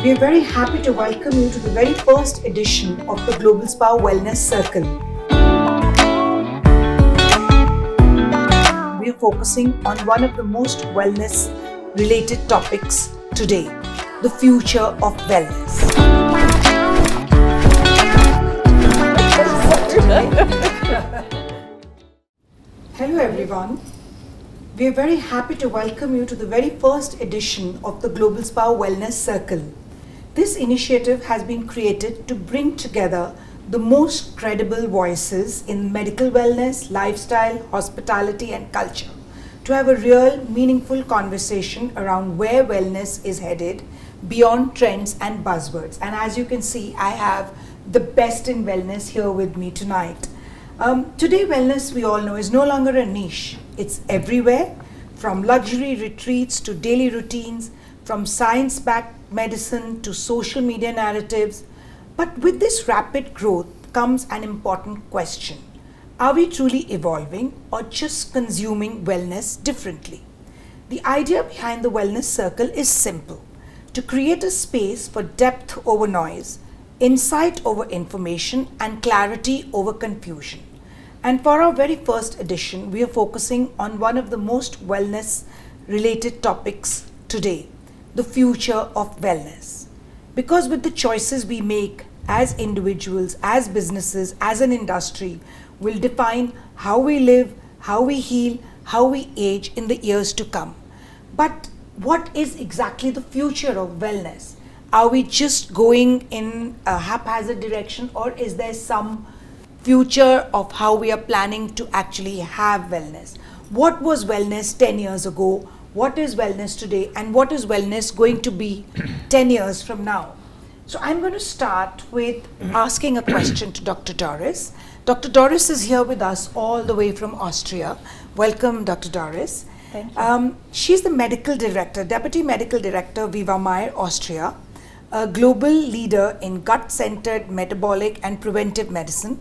We are very happy to welcome you to the very first edition of the GlobalSpa Wellness Circle. We are focusing on one of the most wellness-related topics today, the future of wellness. Hello everyone. We are very happy to welcome you to the very first edition of the GlobalSpa Wellness Circle. This initiative has been created to bring together the most credible voices in medical wellness, lifestyle, hospitality and culture to have a real, meaningful conversation around where wellness is headed beyond trends and buzzwords. And as you can see, I have the best in wellness here with me tonight. Today, wellness, we all know, is no longer a niche. It's everywhere, from luxury retreats to daily routines, from science-backed medicine to social media narratives. But with this rapid growth comes an important question. Are we truly evolving or just consuming wellness differently? The idea behind the Wellness Circle is simple: to create a space for depth over noise, insight over information, and clarity over confusion. And for our very first edition, we are focusing on one of the most wellness-related topics today, the future of wellness. Because with the choices we make as individuals, as businesses, as an industry, will define how we live, how we heal, how we age in the years to come. But what is exactly the future of wellness? Are we just going in a haphazard direction, or is there some future of how we are planning to actually have wellness? What was wellness 10 years ago? What is wellness today? And what is wellness going to be 10 years from now? So I'm going to start with asking a question to Dr. Doris. Dr. Doris is here with us all the way from Austria. Welcome, Dr. Doris. Thank you. She's the medical director, deputy medical director, VIVAMAYR, Austria, a global leader in gut-centered metabolic and preventive medicine,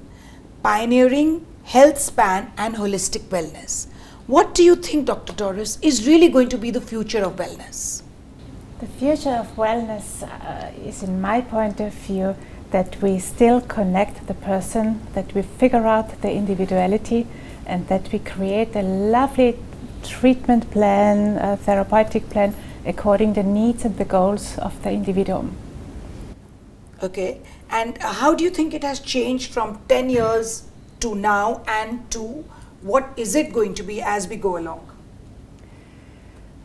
pioneering health span and holistic wellness. What do you think, Dr. Doris, is really going to be the future of wellness? The future of wellness is, in my point of view, that we still connect the person, that we figure out the individuality, and that we create a lovely treatment plan, a therapeutic plan, according to the needs and the goals of the individuum. Okay, and how do you think it has changed from 10 years to now, and to what is it going to be as we go along?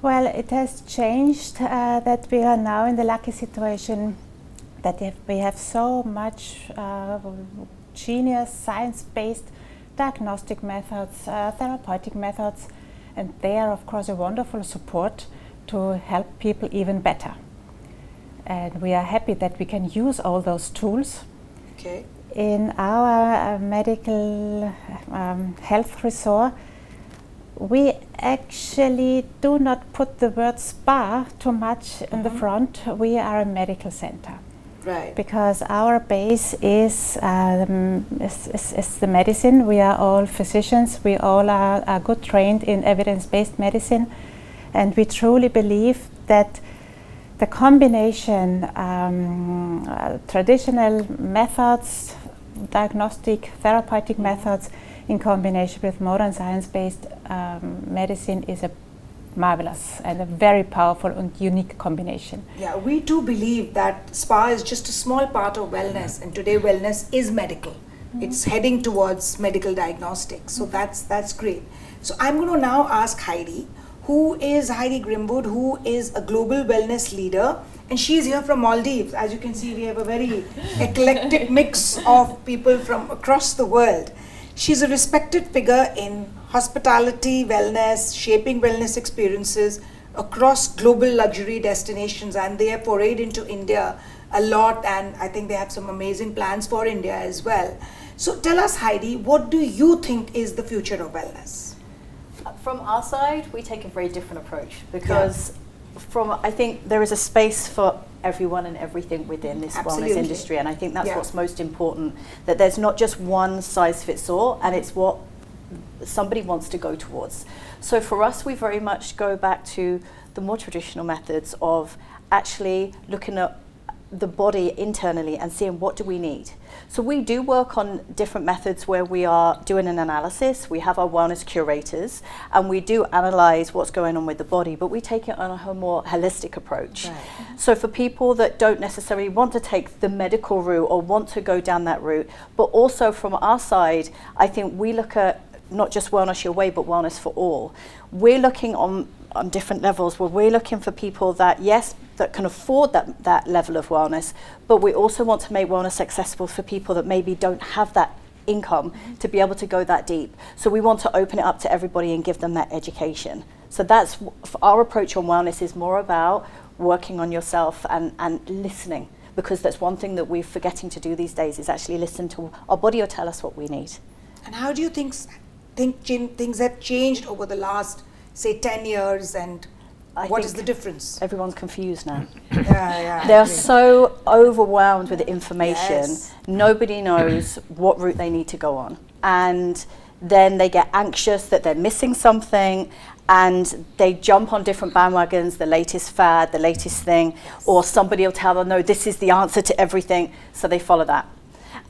Well, it has changed that we are now in the lucky situation that we have so much genius, science-based diagnostic methods, therapeutic methods, and they are of course a wonderful support to help people even better. And we are happy that we can use all those tools. Okay. In our medical health resort, we actually do not put the word spa too much in the front. We are a medical center. Right. Because our base is the medicine. We are all physicians. We all are good trained in evidence-based medicine. And we truly believe that the combination, traditional methods, diagnostic, therapeutic methods, in combination with modern science-based medicine is a marvelous and a very powerful and unique combination. Yeah, we do believe that spa is just a small part of wellness, and today wellness is medical. It's heading towards medical diagnostics, so that's great. So I'm going to now ask Heidi, who is Heidi Grimwood, who is a global wellness leader, and she's here from Maldives. As you can see, we have a very eclectic mix of people from across the world. She's a respected figure in hospitality, wellness, shaping wellness experiences across global luxury destinations, and they have forayed into India a lot, and I think they have some amazing plans for India as well. So tell us, Heidi, what do you think is the future of wellness? From our side, we take a very different approach because I think there is a space for everyone and everything within this wellness industry, and I think that's what's most important, that there's not just one size fits all, and it's what somebody wants to go towards. So for us, we very much go back to the more traditional methods of actually looking at the body internally and seeing what do we need. So we do work on different methods where we are doing an analysis. We have our wellness curators and we do analyze what's going on with the body, but we take it on a more holistic approach. Right. So for people that don't necessarily want to take the medical route or want to go down that route, but also from our side, I think we look at not just wellness your way, but wellness for all. We're looking on different levels where we're looking for people that, yes, that can afford that level of wellness, but we also want to make wellness accessible for people that maybe don't have that income to be able to go that deep. So we want to open it up to everybody and give them that education. So that's our approach on wellness, is more about working on yourself and listening, because that's one thing that we're forgetting to do these days, is actually listen to our body or tell us what we need. And how do you think things have changed over the last, say, 10 years, and what is the difference? Everyone's confused now. Yeah, they're so overwhelmed with information. Yes. Nobody knows what route they need to go on. And then they get anxious that they're missing something, and they jump on different bandwagons, the latest fad, the latest thing, or somebody will tell them, no, this is the answer to everything, so they follow that.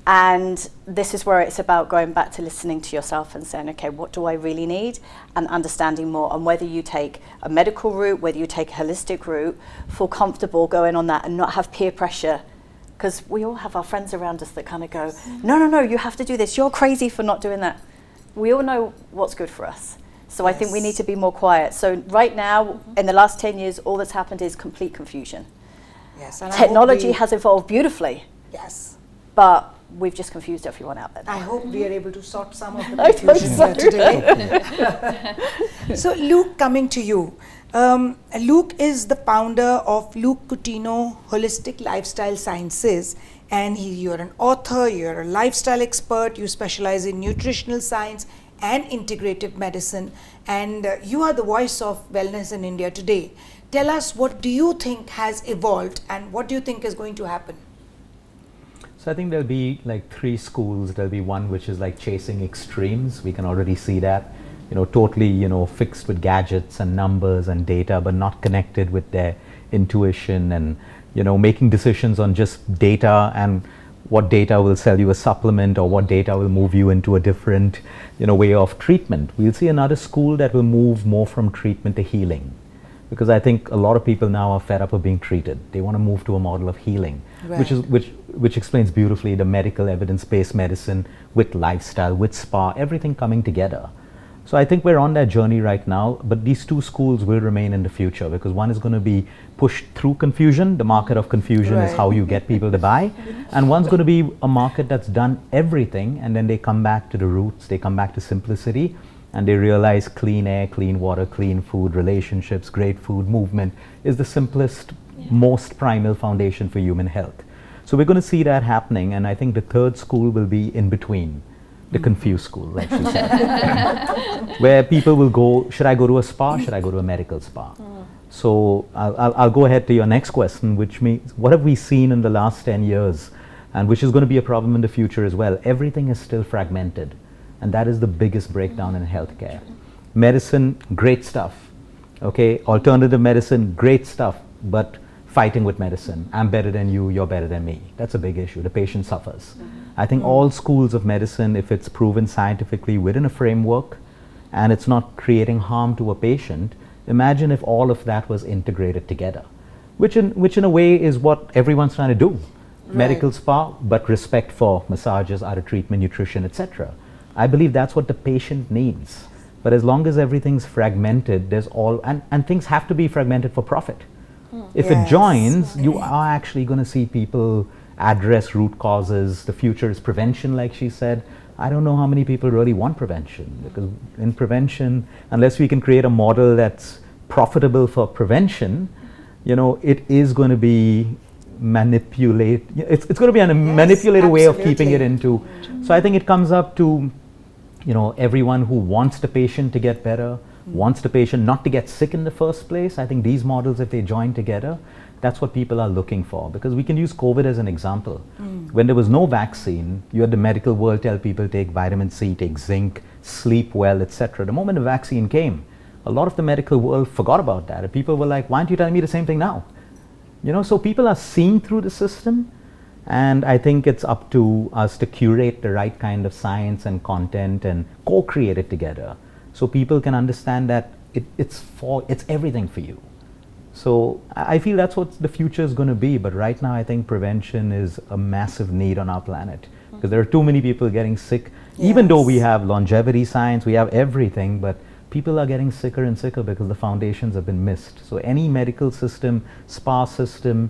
And this is where it's about going back to listening to yourself and saying, okay, what do I really need? And understanding more. And whether you take a medical route, whether you take a holistic route, feel comfortable going on that and not have peer pressure. Because we all have our friends around us that kind of go, no, you have to do this. You're crazy for not doing that. We all know what's good for us. So yes. I think we need to be more quiet. So right now, in the last 10 years, all that's happened is complete confusion. Yes. And technology has evolved beautifully. Yes. But we've just confused everyone out there. I hope we are able to sort some of the confusion here today. So Luke, coming to you. Luke is the founder of Luke Coutinho Holistic Lifestyle Sciences, and you're an author, you're a lifestyle expert, you specialize in nutritional science and integrative medicine, and you are the voice of wellness in India today. Tell us, what do you think has evolved and what do you think is going to happen? So I think there'll be like 3 schools. There'll be one which is like chasing extremes. We can already see that, totally, fixed with gadgets and numbers and data, but not connected with their intuition and, making decisions on just data and what data will sell you a supplement or what data will move you into a different, way of treatment. We'll see another school that will move more from treatment to healing. Because I think a lot of people now are fed up of being treated. They want to move to a model of healing, right. which explains beautifully the medical evidence-based medicine with lifestyle, with spa, everything coming together. So I think we're on that journey right now, but these 2 schools will remain in the future, because one is going to be pushed through confusion. The market of confusion right. is how you get people to buy. And one's going to be a market that's done everything, and then they come back to the roots, they come back to simplicity, and they realize clean air, clean water, clean food, relationships, great food, movement is the simplest, most primal foundation for human health. So we're going to see that happening, and I think the 3rd school will be in between, the confused school, like she said, where people will go, should I go to a spa, should I go to a medical spa? So I'll go ahead to your next question, which means, what have we seen in the last 10 years, and which is going to be a problem in the future as well? Everything is still fragmented. And that is the biggest breakdown in healthcare. Medicine, great stuff. Okay, alternative medicine, great stuff, but fighting with medicine. I'm better than you, you're better than me. That's a big issue. The patient suffers. I think all schools of medicine, if it's proven scientifically within a framework and it's not creating harm to a patient, imagine if all of that was integrated together, which in a way is what everyone's trying to do. Right. Medical spa, but respect for massages, out of treatment, nutrition, etc. I believe that's what the patient needs. But as long as everything's fragmented, there's and things have to be fragmented for profit. If yes. it joins, you are actually going to see people address root causes. The future is prevention, like she said. I don't know how many people really want prevention, because in prevention, unless we can create a model that's profitable for prevention, it is going to be it's going to be a manipulated way of keeping it into. So I think it comes up to, everyone who wants the patient to get better, wants the patient not to get sick in the first place. I think these models, if they join together, that's what people are looking for, because we can use COVID as an example. When there was no vaccine, you had the medical world tell people take vitamin C, take zinc, sleep well, etc. The moment the vaccine came, a lot of the medical world forgot about that. And people were like, why aren't you telling me the same thing now? So people are seeing through the system, and I think it's up to us to curate the right kind of science and content and co-create it together, so people can understand that it's everything for you. So I feel that's what the future is going to be. But right now, I think prevention is a massive need on our planet, because there are too many people getting sick. Even though we have longevity science, we have everything, but people are getting sicker and sicker because the foundations have been missed. So any medical system, spa system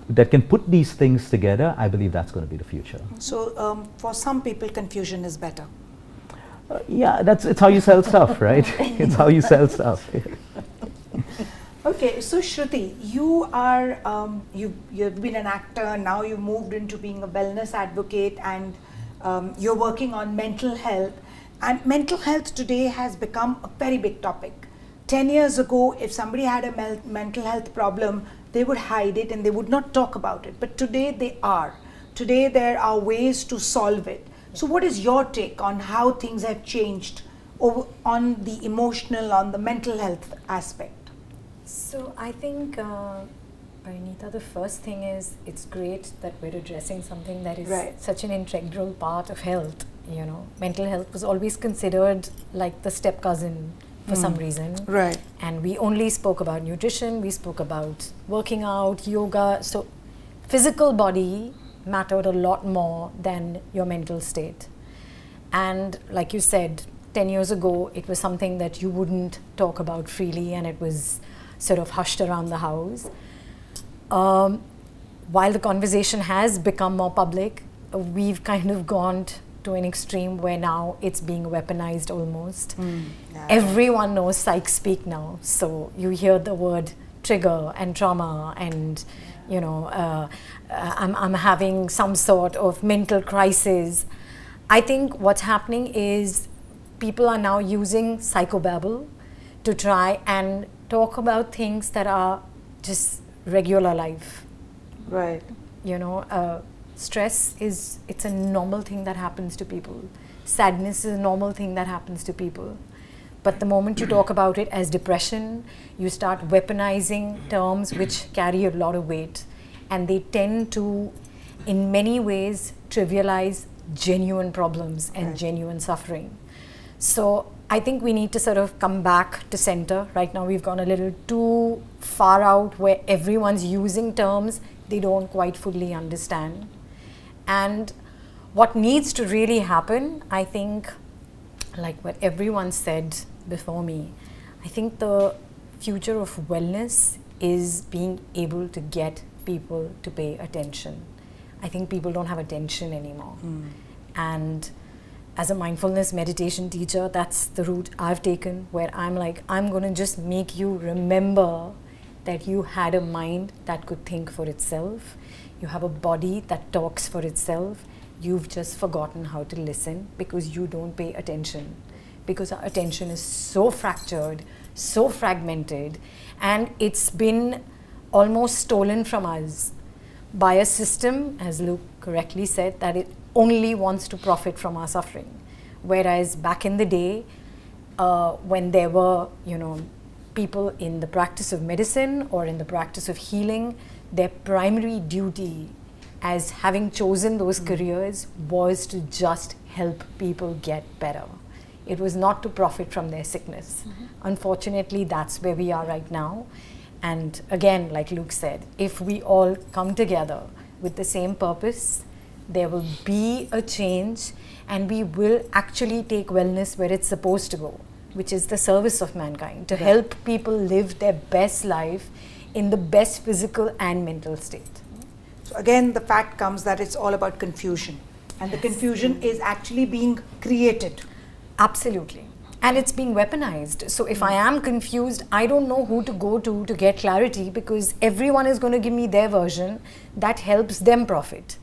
that can put these things together, I believe that's going to be the future. So for some people, confusion is better. It's how you sell stuff, right? It's how you sell stuff. Okay, so Shruti, you are you've been an actor. Now you moved into being a wellness advocate, and you're working on mental health. And mental health today has become a very big topic. 10 years ago, if somebody had a mental health problem, they would hide it and they would not talk about it. But today they are. Today there are ways to solve it. So what is your take on how things have changed on the emotional, on the mental health aspect? So I think, Parinita, the first thing is it's great that we're addressing something that is such an integral part of health. Mental health was always considered like the step cousin for some reason. Right. And we only spoke about nutrition, we spoke about working out, yoga. So physical body mattered a lot more than your mental state. And like you said, 10 years ago, it was something that you wouldn't talk about freely, and it was sort of hushed around the house. While the conversation has become more public, we've kind of gone to an extreme where now it's being weaponized almost. Everyone knows psych speak now. So you hear the word trigger and trauma and, I'm having some sort of mental crisis. I think what's happening is people are now using psychobabble to try and talk about things that are just regular life. Right. Stress it's a normal thing that happens to people. Sadness is a normal thing that happens to people. But the moment you talk about it as depression, you start weaponizing terms which carry a lot of weight, and they tend to, in many ways, trivialize genuine problems and genuine suffering. So I think we need to sort of come back to center. Right now we've gone a little too far out where everyone's using terms they don't quite fully understand. And what needs to really happen, I think, like what everyone said before me, I think the future of wellness is being able to get people to pay attention. I think people don't have attention anymore. And as a mindfulness meditation teacher, that's the route I've taken, where I'm like, I'm going to just make you remember that you had a mind that could think for itself. You have a body that talks for itself. You've just forgotten how to listen because you don't pay attention. Because our attention is so fractured, so fragmented, and it's been almost stolen from us by a system, as Luke correctly said, that it only wants to profit from our suffering. Whereas back in the day, when there were, people in the practice of medicine or in the practice of healing, their primary duty as having chosen those careers was to just help people get better. It was not to profit from their sickness. Unfortunately, that's where we are right now. And again, like Luke said, if we all come together with the same purpose, there will be a change, and we will actually take wellness where it's supposed to go, which is the service of mankind, to help people live their best life in the best physical and mental state. So again, the fact comes that it's all about confusion, and the confusion is actually being created. Absolutely. And it's being weaponized. So if I am confused, I don't know who to go to get clarity, because everyone is going to give me their version that helps them profit.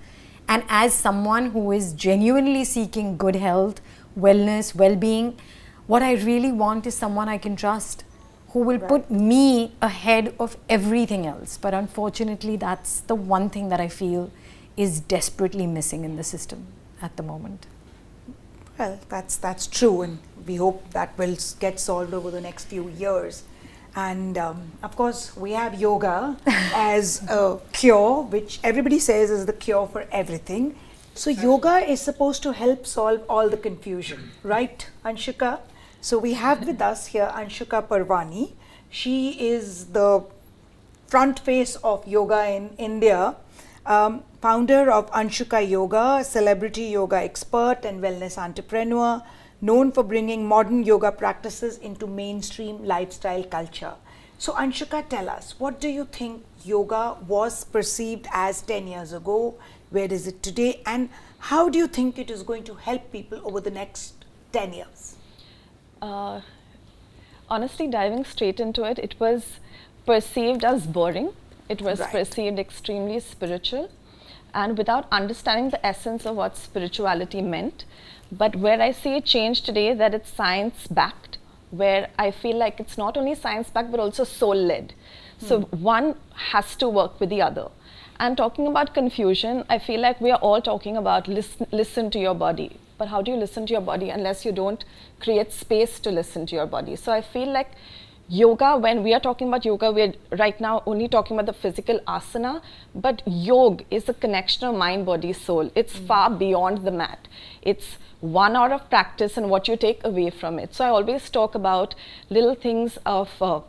And as someone who is genuinely seeking good health, wellness, well-being, what I really want is someone I can trust, who will put me ahead of everything else. But unfortunately, that's the one thing that I feel is desperately missing in the system at the moment. Well, that's true, and we hope that will get solved over the next few years. And of course, we have yoga as a cure, which everybody says is the cure for everything. So yoga is supposed to help solve all the confusion, right, Anshuka? So we have with us here Anshuka Parwani. She is the front face of yoga in India, founder of Anshuka Yoga, celebrity yoga expert and wellness entrepreneur, known for bringing modern yoga practices into mainstream lifestyle culture. So Anshuka, tell us, what do you think yoga was perceived as 10 years ago? Where is it today? And how do you think it is going to help people over the next 10 years? Honestly, diving straight into it, it was perceived as boring. It was perceived extremely spiritual, and without understanding the essence of what spirituality meant. But where I see it change today, that it's science backed, where I feel like it's not only science backed but also soul led. So one has to work with the other. And talking about confusion, I feel like we are all talking about listen to your body. But how do you listen to your body unless you don't create space to listen to your body? So I feel like yoga, when we are talking about yoga, we're right now only talking about the physical asana, but yoga is a connection of mind, body, soul. It's far beyond the mat. It's 1 hour of practice and what you take away from it. So I always talk about little things of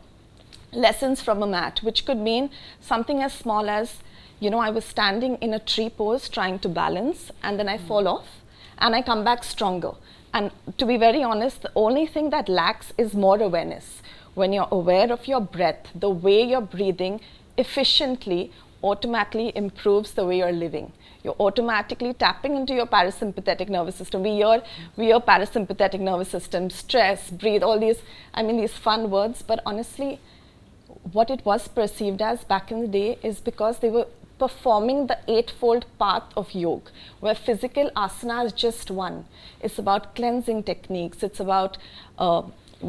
lessons from a mat, which could mean something as small as, you know, I was standing in a tree pose trying to balance, and then I fall off and I come back stronger. And to be very honest, the only thing that lacks is more awareness. When you're aware of your breath, the way you're breathing efficiently automatically improves the way you're living. You're automatically tapping into your parasympathetic nervous system. We hear parasympathetic nervous system, stress, breathe, all these, I mean, these fun words, but honestly, what it was perceived as back in the day is because they were performing the eightfold path of yoga, where physical asana is just one. It's about cleansing techniques, it's about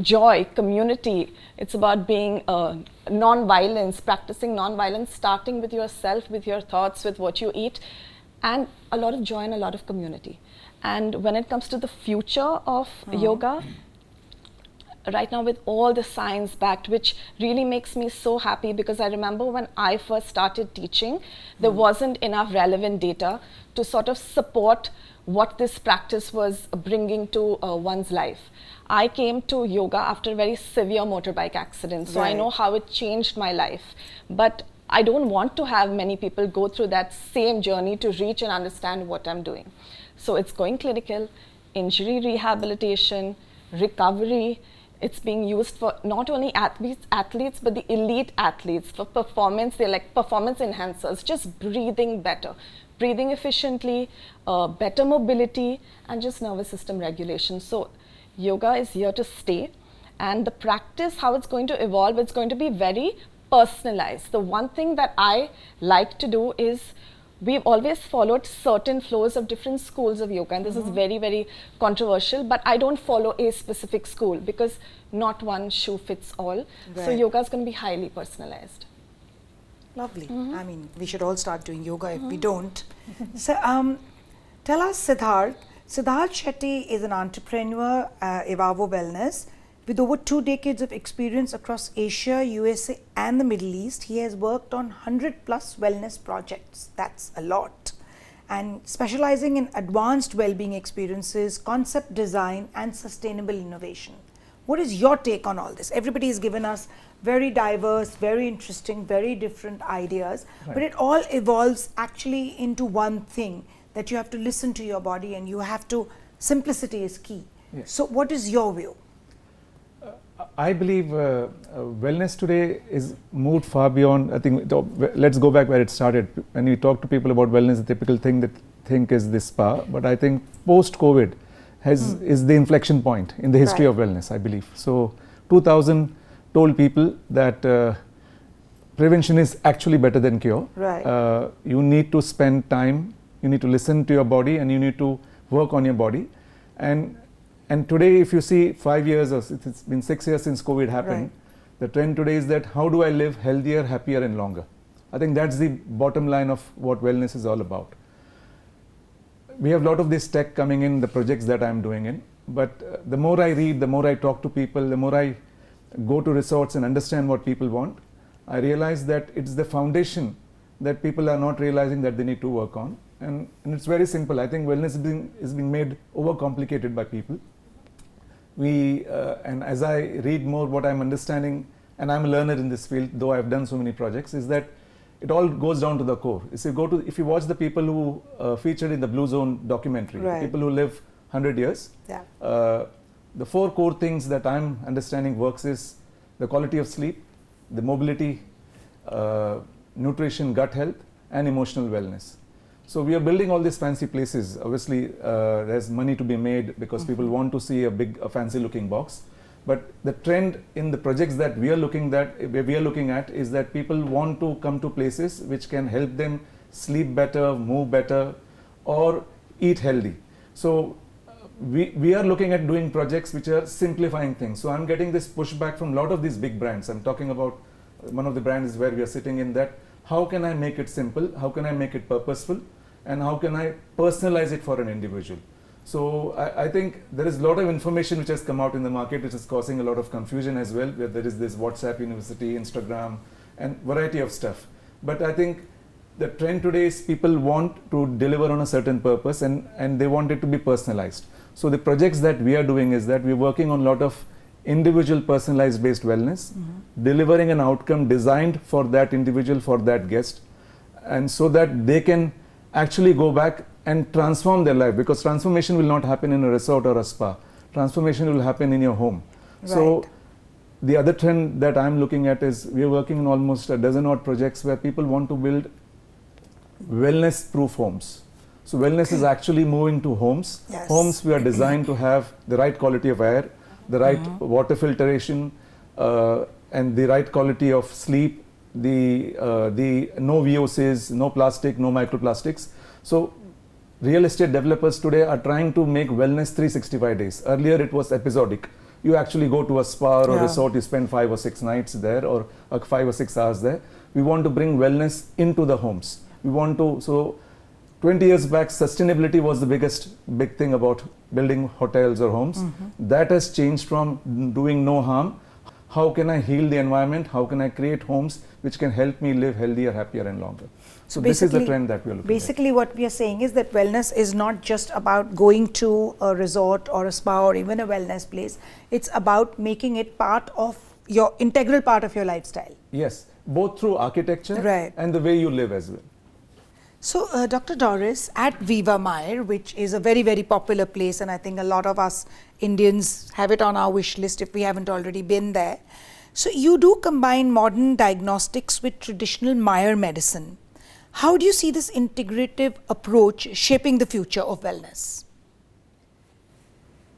joy, community, it's about being non-violence, practicing non-violence, starting with yourself, with your thoughts, with what you eat, and a lot of joy and a lot of community. And when it comes to the future of yoga, right now with all the science backed, which really makes me so happy, because I remember when I first started teaching, there wasn't enough relevant data to sort of support what this practice was bringing to one's life. I came to yoga after a very severe motorbike accident, so I know how it changed my life. But I don't want to have many people go through that same journey to reach and understand what I'm doing. So it's going clinical, injury rehabilitation, recovery. It's being used for not only athletes, but the elite athletes for performance. They're like performance enhancers, just breathing better, breathing efficiently, better mobility, and just nervous system regulation. So yoga is here to stay. And the practice, how it's going to evolve, it's going to be very personalized. The one thing that I like to do is, we've always followed certain flows of different schools of yoga, and this is very, very controversial, but I don't follow a specific school because not one shoe fits all. So yoga is going to be highly personalized. Lovely. I mean, we should all start doing yoga if we don't. So, tell us, Sidharth. Sidharth Shetty is an entrepreneur, Evavo Wellness. With over 2 decades of experience across Asia, USA and the Middle East, he has worked on 100 plus wellness projects. That's a lot. And specializing in advanced well-being experiences, concept design and sustainable innovation. What is your take on all this? Everybody has given us very diverse, very interesting, very different ideas, but it all evolves actually into one thing, that you have to listen to your body and you have to, simplicity is key. Yes. So what is your view? I believe wellness today is moved far beyond. I think let's go back where it started. When we talk to people about wellness, the typical thing that think is this spa, but I think post-COVID is the inflection point in the history of wellness, I believe. So 2000 told people that prevention is actually better than cure. You need to spend time, you need to listen to your body, and you need to work on your body. And today, if you see 5 years, or it's been 6 years since COVID happened, the trend today is that how do I live healthier, happier and longer? I think that's the bottom line of what wellness is all about. We have a lot of this tech coming in the projects that I'm doing in, but the more I read, the more I talk to people, the more I go to resorts and understand what people want, I realized that it's the foundation that people are not realizing that they need to work on. And it's very simple. I think wellness is being made overcomplicated by people. And as I read more, what I'm understanding, and I'm a learner in this field, though I've done so many projects, is that it all goes down to the core. If you watch the people who featured in the Blue Zone documentary, people who live 100 years, the 4 core things that I'm understanding works is the quality of sleep, the mobility, nutrition, gut health, and emotional wellness. So we are building all these fancy places. Obviously, there's money to be made because people want to see a fancy looking box. But the trend in the projects that we are looking at is that people want to come to places which can help them sleep better, move better, or eat healthy. So we are looking at doing projects which are simplifying things. So I'm getting this pushback from a lot of these big brands. I'm talking about one of the brands where we are sitting in, that how can I make it simple, how can I make it purposeful, and how can I personalize it for an individual. So I think there is a lot of information which has come out in the market which is causing a lot of confusion as well, where there is this WhatsApp University, Instagram, and variety of stuff. But I think the trend today is people want to deliver on a certain purpose, and they want it to be personalized. So the projects that we are doing is that we're working on a lot of individual personalized based wellness, delivering an outcome designed for that individual, for that guest, and so that they can actually go back and transform their life, because transformation will not happen in a resort or a spa. Transformation will happen in your home. Right. So the other trend that I'm looking at is we are working on almost a dozen odd projects where people want to build wellness proof homes. So wellness is actually moving to homes. Yes. Homes we are designed to have the right quality of air, the right water filtration, and the right quality of sleep, the no VOCs, no plastic, no microplastics. So real estate developers today are trying to make wellness 365 days. Earlier it was episodic. You actually go to a spa or a resort, you spend 5 or 6 nights there, or 5 or 6 hours there. We want to bring wellness into the homes. We want to, so 20 years back, sustainability was the big thing about building hotels or homes. That has changed from doing no harm. How can I heal the environment? How can I create homes which can help me live healthier, happier, and longer? So this is the trend that we are looking at. Basically what we are saying is that wellness is not just about going to a resort or a spa or even a wellness place. It's about making it part of your integral part of your lifestyle. Yes, both through architecture and the way you live as well. So Dr. Doris, at VIVAMAYR, which is a very, very popular place, and I think a lot of us Indians have it on our wish list if we haven't already been there. So you do combine modern diagnostics with traditional Mayr medicine. How do you see this integrative approach shaping the future of wellness?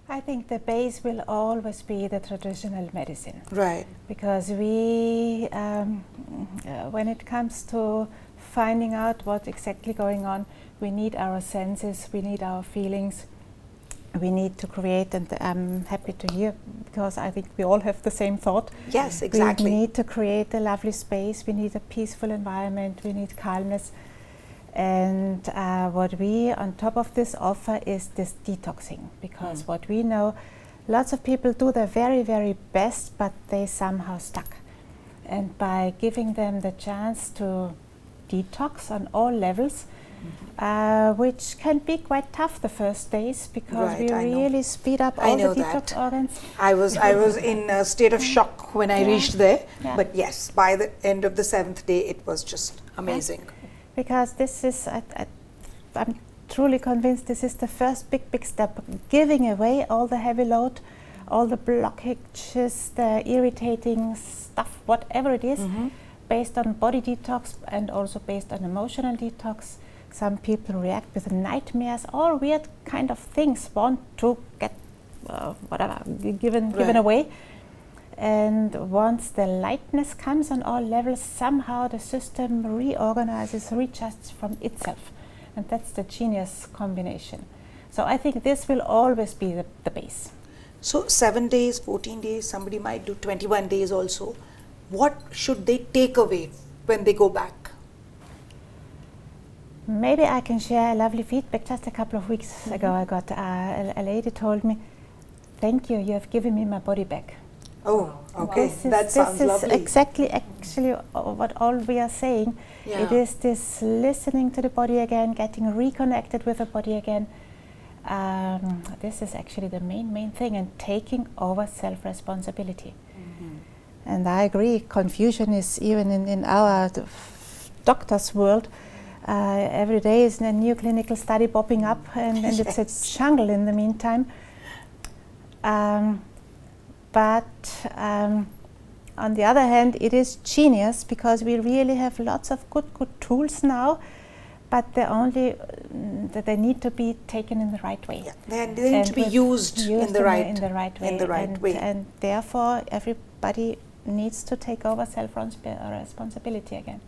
I think the base will always be the traditional medicine. Right. Because we, when it comes to finding out what's exactly going on, we need our senses, we need our feelings, we need to create, and I'm happy to hear, because I think we all have the same thought. Yes, exactly. We need to create a lovely space, we need a peaceful environment, we need calmness. And what we on top of this offer is this detoxing, because what we know, lots of people do their very, very best, but they somehow stuck. And by giving them the chance to detox on all levels, which can be quite tough the first days, because we really speed up all the detox organs. I was in a state of shock when I reached there, but yes, by the end of the 7th day it was just amazing. Because this is, I'm truly convinced this is the first big step, giving away all the heavy load, all the blockages, the irritating stuff, whatever it is, based on body detox and also based on emotional detox. Some people react with nightmares, all weird kind of things, want to get whatever given away. And once the lightness comes on all levels, somehow the system reorganizes, readjusts from itself. And that's the genius combination. So I think this will always be the base. So 7 days, 14 days, somebody might do 21 days also. What should they take away when they go back? Maybe I can share a lovely feedback. Just a couple of weeks ago, I got a lady told me, "Thank you, you have given me my body back." Oh, okay. This Sounds lovely. is exactly actually what all we are saying. Yeah. It is this listening to the body again, getting reconnected with the body again. This is actually the main thing, and taking over self-responsibility. And I agree, confusion is even in our doctor's world. Every day is a new clinical study popping up, and it's a jungle in the meantime. But on the other hand, it is genius, because we really have lots of good tools now, but they need to be taken in the right way. Yeah. They need to be used in the right way. And therefore, everybody needs to take over self-responsibility again.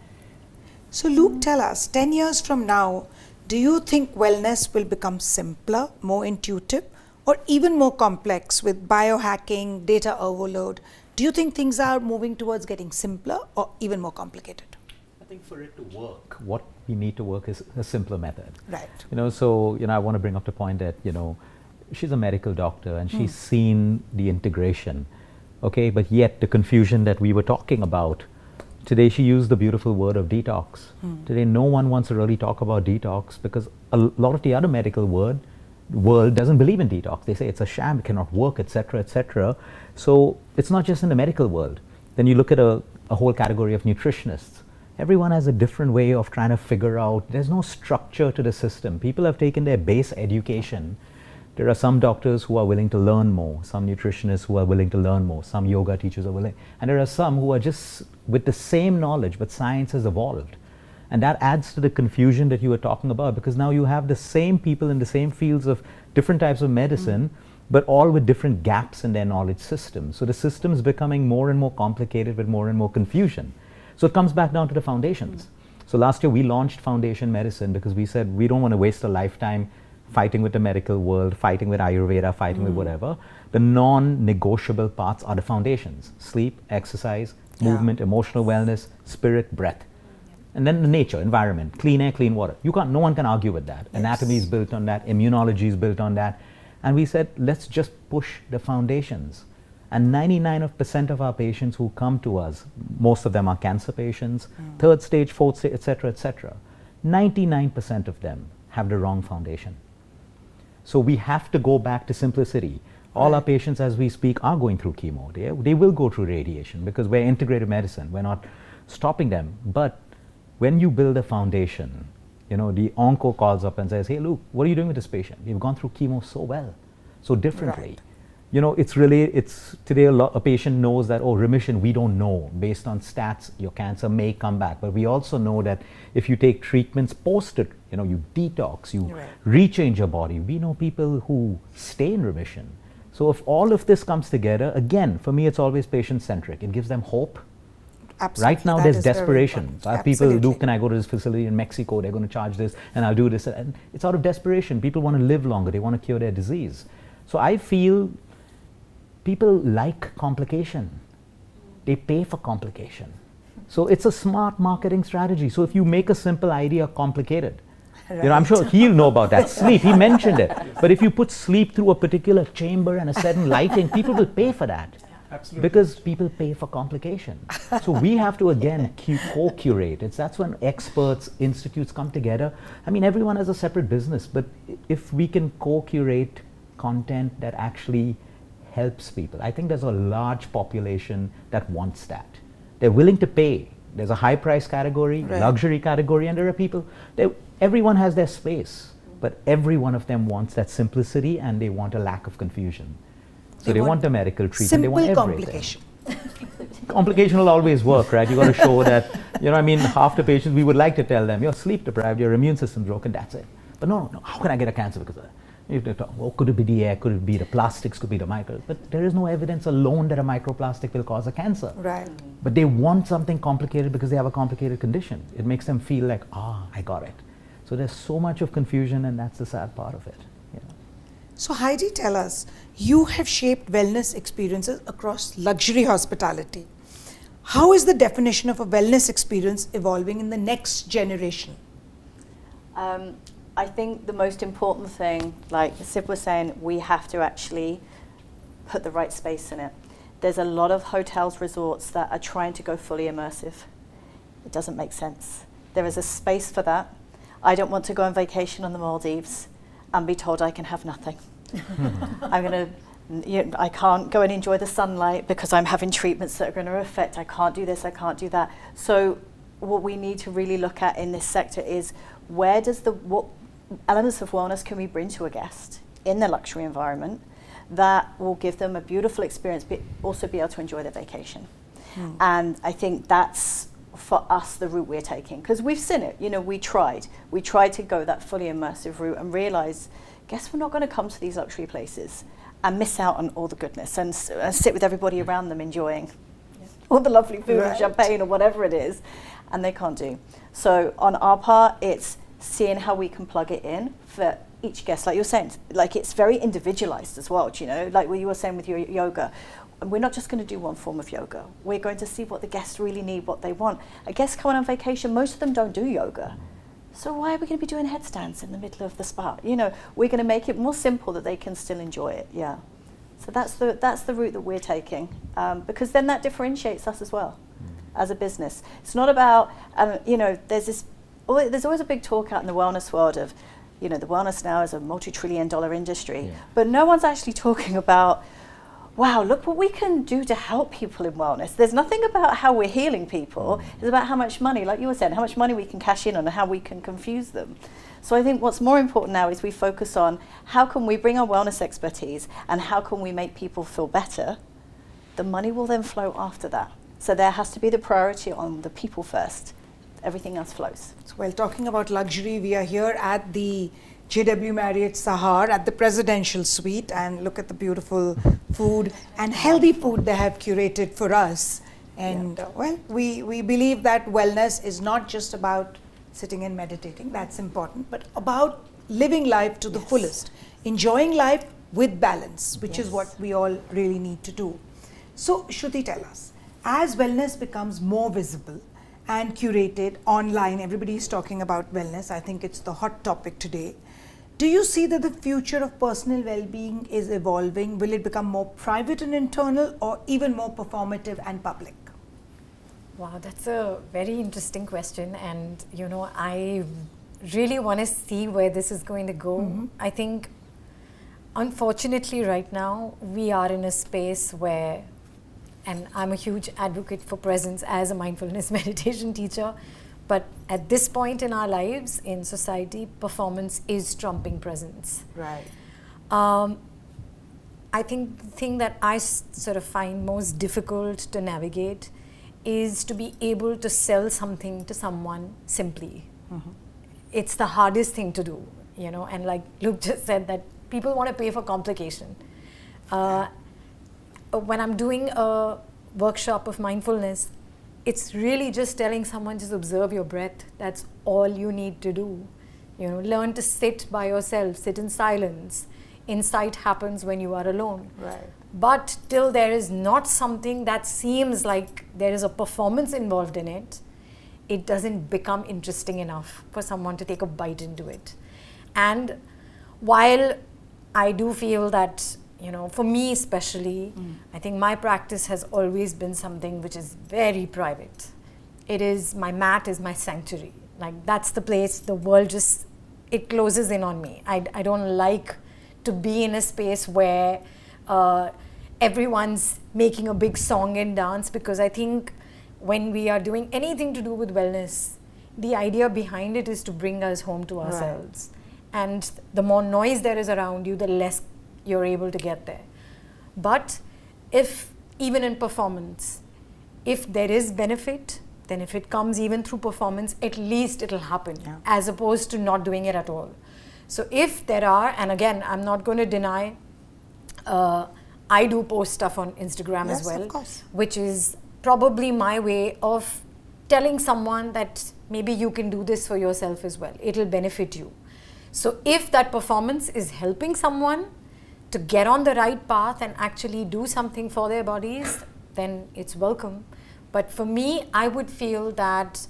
So Luke, tell us, 10 years from now, do you think wellness will become simpler, more intuitive, or even more complex with biohacking, data overload? Do you think things are moving towards getting simpler or even more complicated? I think for it to work, what we need to work is a simpler method. Right. So I want to bring up the point that, she's a medical doctor and she's seen the integration, okay, but yet the confusion that we were talking about. Today she used the beautiful word of detox. Today no one wants to really talk about detox, because a lot of the other medical world doesn't believe in detox. They say it's a sham, it cannot work, etc., etc. So it's not just in the medical world. Then you look at a whole category of nutritionists. Everyone has a different way of trying to figure out. There's no structure to the system. People have taken their base education. There are some doctors who are willing to learn more, some nutritionists who are willing to learn more, some yoga teachers are willing, and there are some who are just with the same knowledge, but science has evolved. And that adds to the confusion that you were talking about, because now you have the same people in the same fields of different types of medicine, but all with different gaps in their knowledge system. So the system is becoming more and more complicated with more and more confusion. So it comes back down to the foundations. So last year we launched foundation medicine because we said we don't want to waste a lifetime fighting with the medical world, fighting with Ayurveda, fighting with whatever. The non-negotiable parts are the foundations: sleep, exercise, movement, emotional wellness, spirit, breath. And then the nature, environment, clean air, clean water. No one can argue with that. Yes. Anatomy is built on that, immunology is built on that. And we said, let's just push the foundations. And 99% of our patients who come to us, most of them are cancer patients, third stage, fourth stage, etc., etc. 99% of them have the wrong foundation. So we have to go back to simplicity. All our patients as we speak are going through chemo. They will go through radiation because we're integrative medicine. We're not stopping them. But when you build a foundation, the onco calls up and says, hey, Luke, what are you doing with this patient? We've gone through chemo so well, so differently. Right. It's today a patient knows that, remission, we don't know. Based on stats, your cancer may come back. But we also know that if you take treatments post it, you detox, you rechange your body. We know people who stay in remission. So if all of this comes together, again, for me, it's always patient-centric. It gives them hope. Absolutely. Right now, there's desperation. So I have people who do, can I go to this facility in Mexico? They're going to charge this, and I'll do this. And it's out of desperation. People want to live longer. They want to cure their disease. So I feel people like complication. They pay for complication. So it's a smart marketing strategy. So if you make a simple idea complicated, I'm sure he'll know about that. Sleep, he mentioned it. But if you put sleep through a particular chamber and a certain lighting, people will pay for that. Absolutely. Because people pay for complication. So we have to again co-curate. That's when experts, institutes come together. I mean, everyone has a separate business, but if we can co-curate content that actually helps people, I think there's a large population that wants that. They're willing to pay. There's a high price category, luxury category, and there are people, everyone has their space, but every one of them wants that simplicity and they want a lack of confusion. So they want the medical treatment, they want everything. Complication will always work, right? You got to show that, half the patients, we would like to tell them, you're sleep deprived, your immune system's broken, that's it. But no, how can I get a cancer because of that? You have to talk, could it be the air, could it be the plastics, could be the micro, but there is no evidence alone that a microplastic will cause a cancer. Right. But they want something complicated because they have a complicated condition. It makes them feel like, I got it. So there's so much of confusion, and that's the sad part of it. So Heidi, tell us, you have shaped wellness experiences across luxury hospitality. How is the definition of a wellness experience evolving in the next generation? I think the most important thing, like Sid was saying, we have to actually put the right space in it. There's a lot of hotels, resorts that are trying to go fully immersive. It doesn't make sense. There is a space for that. I don't want to go on vacation on the Maldives and be told I can have nothing. I can't go and enjoy the sunlight because I'm having treatments that are going to affect. I can't do this, I can't do that. So what we need to really look at in this sector is what elements of wellness can we bring to a guest in the luxury environment that will give them a beautiful experience, but also be able to enjoy their vacation. And I think that's, for us, the route we're taking, because we've seen it. We tried to go that fully immersive route and realize, guess we're not going to come to these luxury places and miss out on all the goodness and sit with everybody around them enjoying all the lovely food and champagne or whatever it is, and they can't do. So on our part, it's seeing how we can plug it in for each guest. Like you're saying, like it's very individualized as well, like what you were saying with your yoga. We're not just going to do one form of yoga. We're going to see what the guests really need, what they want. A guest coming on vacation, most of them don't do yoga. So why are we going to be doing headstands in the middle of the spa? We're going to make it more simple that they can still enjoy it. Yeah. So that's the route that we're taking, because then that differentiates us as well as a business. It's not about there's always a big talk out in the wellness world of the wellness now is a multi-trillion-dollar industry, but no one's actually talking about, wow, look what we can do to help people in wellness. There's nothing about how we're healing people. It's about how much money, like you were saying, how much money we can cash in on and how we can confuse them. So I think what's more important now is we focus on how can we bring our wellness expertise and how can we make people feel better. The money will then flow after that. So there has to be the priority on the people first. Everything else flows. Well, talking about luxury, we are here at the JW Marriott Sahar at the presidential suite, and look at the beautiful food and healthy food they have curated for us. And we believe that wellness is not just about sitting and meditating, that's important, but about living life to the fullest, enjoying life with balance, which is what we all really need to do. So Shruti, tell us, as wellness becomes more visible and curated online, everybody is talking about wellness. I think it's the hot topic today. Do you see that the future of personal well-being is evolving? Will it become more private and internal, or even more performative and public? Wow, that's a very interesting question, and I really want to see where this is going to go. I think, unfortunately, right now we are in a space where, and I'm a huge advocate for presence as a mindfulness meditation teacher, but at this point in our lives, in society, performance is trumping presence. Right. I think the thing that I sort of find most difficult to navigate is to be able to sell something to someone simply. It's the hardest thing to do, and like Luke just said, that people want to pay for complication. When I'm doing a workshop of mindfulness, it's really just telling someone, just observe your breath. That's all you need to do. Learn to sit by yourself, sit in silence. Insight happens when you are alone. Right. But till there is not something that seems like there is a performance involved in it, it doesn't become interesting enough for someone to take a bite into it. And while I do feel that, for me especially, I think my practice has always been something which is very private. My mat is my sanctuary. Like, that's the place the world it closes in on me. I don't like to be in a space where everyone's making a big song and dance, because I think when we are doing anything to do with wellness, the idea behind it is to bring us home to ourselves. Right. And the more noise there is around you, the less you're able to get there. But if, even in performance, if there is benefit, then if it comes even through performance, at least it'll happen, as opposed to not doing it at all. So if there are, and again, I'm not going to deny, I do post stuff on Instagram as well, of course, which is probably my way of telling someone that maybe you can do this for yourself as well. It'll benefit you. So if that performance is helping someone to get on the right path and actually do something for their bodies, then it's welcome. But for me, I would feel that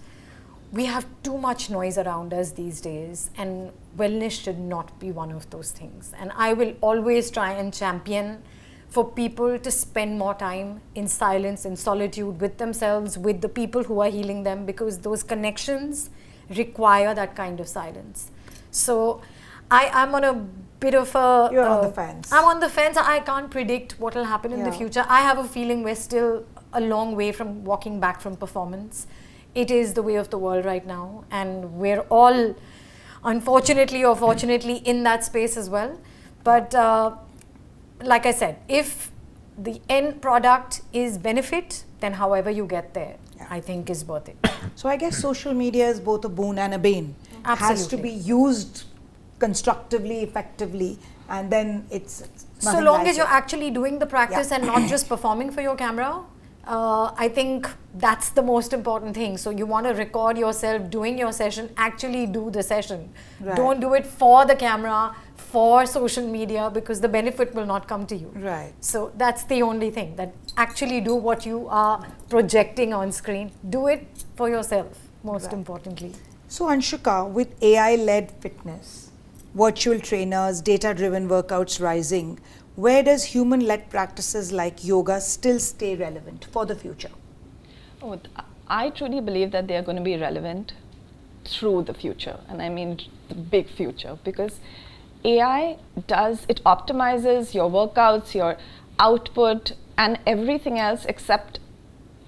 we have too much noise around us these days, and wellness should not be one of those things. And I will always try and champion for people to spend more time in silence, in solitude, with themselves, with the people who are healing them, because those connections require that kind of silence. So I'm on a bit of a... You're on the fence. I'm on the fence. I can't predict what will happen in the future. I have a feeling we're still a long way from walking back from performance. It is the way of the world right now, and we're all, unfortunately or fortunately, in that space as well. But like I said, if the end product is benefit, then however you get there, I think is worth it. So I guess social media is both a boon and a bane. Absolutely. Has to be used constructively, effectively, and then it's so long as you're actually doing the practice and not just performing for your camera. I think that's the most important thing. So you want to record yourself doing your session, actually do the session. Right. Don't do it for the camera, for social media, because the benefit will not come to you. Right. So that's the only thing, that actually do what you are projecting on screen. Do it for yourself, most importantly. So Anshuka, with AI-led fitness, virtual trainers, data-driven workouts rising, where does human-led practices like yoga still stay relevant for the future? Oh, I truly believe that they are going to be relevant through the future, and I mean the big future, because AI it optimizes your workouts, your output, and everything else except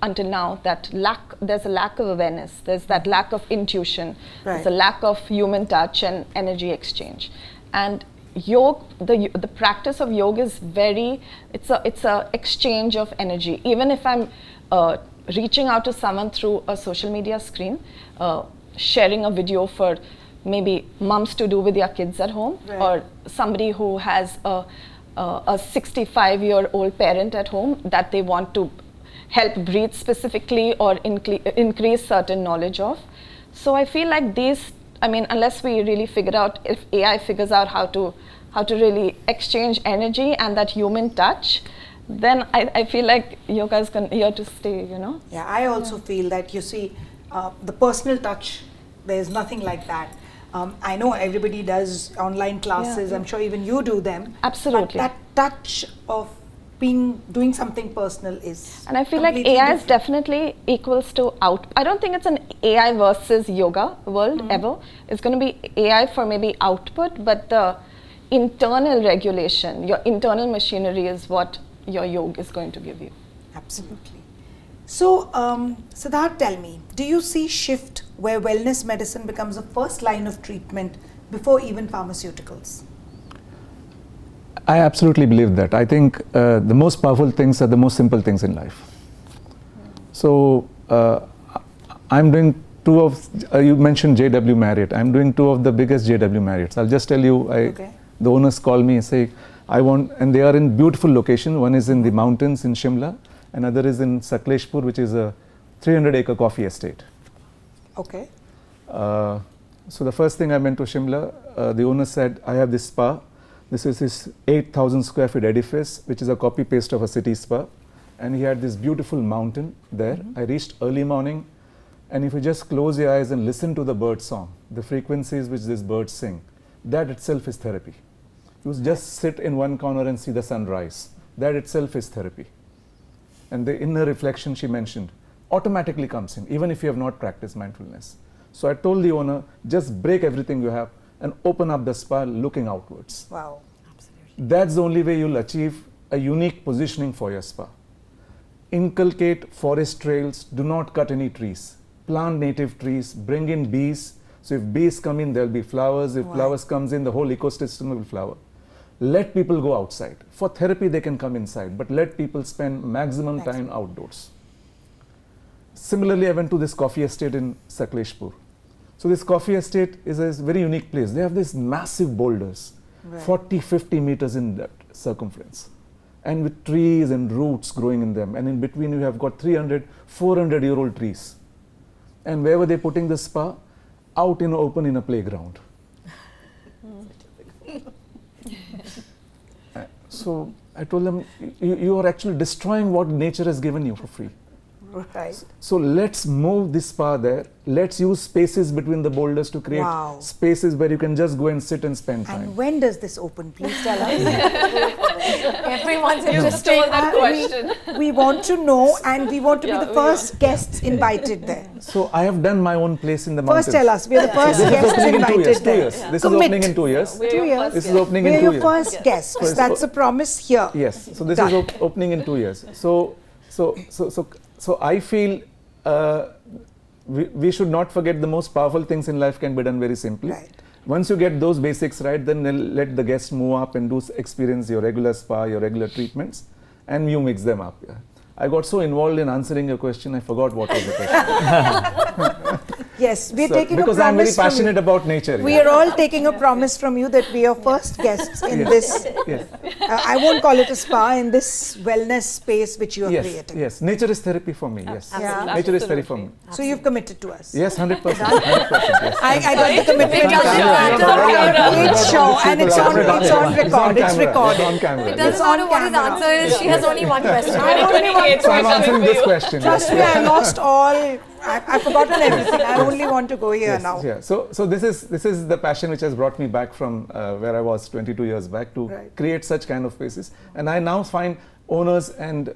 until now there's a lack of awareness, there's that lack of intuition, there's a lack of human touch and energy exchange. And yoga, the practice of yoga is it's a exchange of energy. Even if I'm reaching out to someone through a social media screen, sharing a video for maybe moms to do with their kids at home, or somebody who has a 65-year-old parent at home that they want to help breathe specifically or increase certain knowledge of. So I feel like these, I mean, unless we really figure out, if AI figures out how to really exchange energy and that human touch, then I feel like yoga is here to stay, you know? Yeah, I also feel that, you see, the personal touch, there's nothing like that. I know everybody does online classes, I'm sure even you do them. Absolutely. But that touch of doing something personal is, and I feel like AI is definitely equals to I don't think it's an AI versus yoga world ever. It's going to be AI for maybe output, but the internal regulation, your internal machinery is what your yoga is going to give you. Absolutely. So Sidharth, tell me, do you see shift where wellness medicine becomes a first line of treatment before even pharmaceuticals? I absolutely believe that. I think the most powerful things are the most simple things in life. So I'm doing two of, you mentioned JW Marriott. I'm doing two of the biggest JW Marriotts. I'll just tell you, the owners call me and say, and they are in beautiful locations. One is in the mountains in Shimla, another is in Sakleshpur, which is a 300-acre coffee estate. Okay. So the first thing I went to Shimla, the owner said, I have this spa. This is his 8,000 square feet edifice, which is a copy paste of a city spa. And he had this beautiful mountain there. I reached early morning, and if you just close your eyes and listen to the bird song, the frequencies which these birds sing, that itself is therapy. You just sit in one corner and see the sunrise. That itself is therapy. And the inner reflection she mentioned automatically comes in, even if you have not practiced mindfulness. So I told the owner, just break everything you have and open up the spa looking outwards. Wow. Absolutely. That's the only way you'll achieve a unique positioning for your spa. Inculcate forest trails, do not cut any trees. Plant native trees, bring in bees. So if bees come in, there'll be flowers. If flowers comes in, the whole ecosystem will flower. Let people go outside. For therapy, they can come inside, but let people spend maximum time outdoors. Similarly, I went to this coffee estate in Sakleshpur. So this coffee estate is a very unique place. They have these massive boulders, 40, 50 meters in depth circumference, and with trees and roots growing in them. And in between, you have got 300, 400-year-old trees. And where were they putting the spa? Out in open in a playground. So I told them, you are actually destroying what nature has given you for free. Right. So let's move this spa there. Let's use spaces between the boulders to create spaces where you can just go and sit and spend time. And when does this open? Please tell us. Everyone's You just stole that question. We want to know, and we want to be the first guests invited there. So I have done my own place in the mountains. First tell us, we are the first guests invited there. This is opening in 2 years. 2 years. This is opening in 2 years. years. We are your first guests. That's a promise here. Yes. So this is opening in 2 years. So I feel we should not forget the most powerful things in life can be done very simply. Right. Once you get those basics right, then let the guests move up and experience your regular spa, your regular treatments, and you mix them up. Yeah. I got so involved in answering your question, I forgot what was the question. Yes, we are taking a promise. Because I'm very passionate about nature. We are all taking a promise from you that we are first guests in this. Yes. I won't call it a spa, in this wellness space which you are creating. Yes, nature is therapy for me. Yes, Yeah. nature is therapy for me. So you've committed to us. Yes, 100%. 100%. Yes. I got the commitment. It's show and it's on record. It's recorded. It's on camera. It doesn't matter what his answer is. She has only one question. So I'm answering this question. Trust me, I lost all. I've forgotten everything. I only want to go here now. Yeah. So this is the passion which has brought me back from where I was 22 years back to create such kind of spaces. And I now find owners and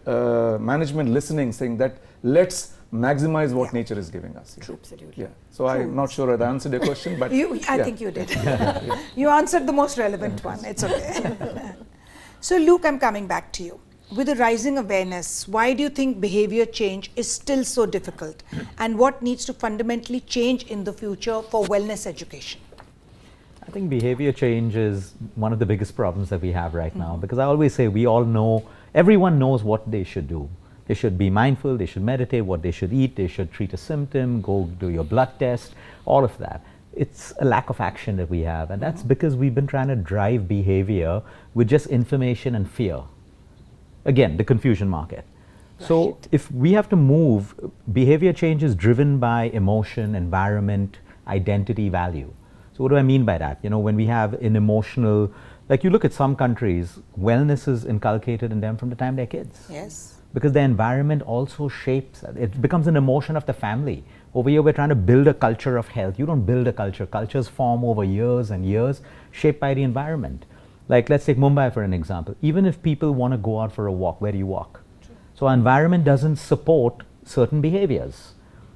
management listening, saying that let's maximize what nature is giving us. True. Absolutely. Yeah. So I'm not sure whether I answered your question, but I think you did. You answered the most relevant one. It's okay. So Luke, I'm coming back to you. With the rising awareness, why do you think behavior change is still so difficult? And what needs to fundamentally change in the future for wellness education? I think behavior change is one of the biggest problems that we have right now, because I always say everyone knows what they should do. They should be mindful, they should meditate, what they should eat, they should treat a symptom, go do your blood test, all of that. It's a lack of action that we have, and that's because we've been trying to drive behavior with just information and fear. Again, the confusion market. Right. So if we have to move, behavior change is driven by emotion, environment, identity, value. So what do I mean by that? When we have an emotional, like you look at some countries, wellness is inculcated in them from the time they're kids. Yes. Because the environment also shapes, it becomes an emotion of the family. Over here, we're trying to build a culture of health. You don't build a culture. Cultures form over years and years, shaped by the environment. Like, let's take Mumbai for an example. Even if people want to go out for a walk, where do you walk? True. So our environment doesn't support certain behaviors.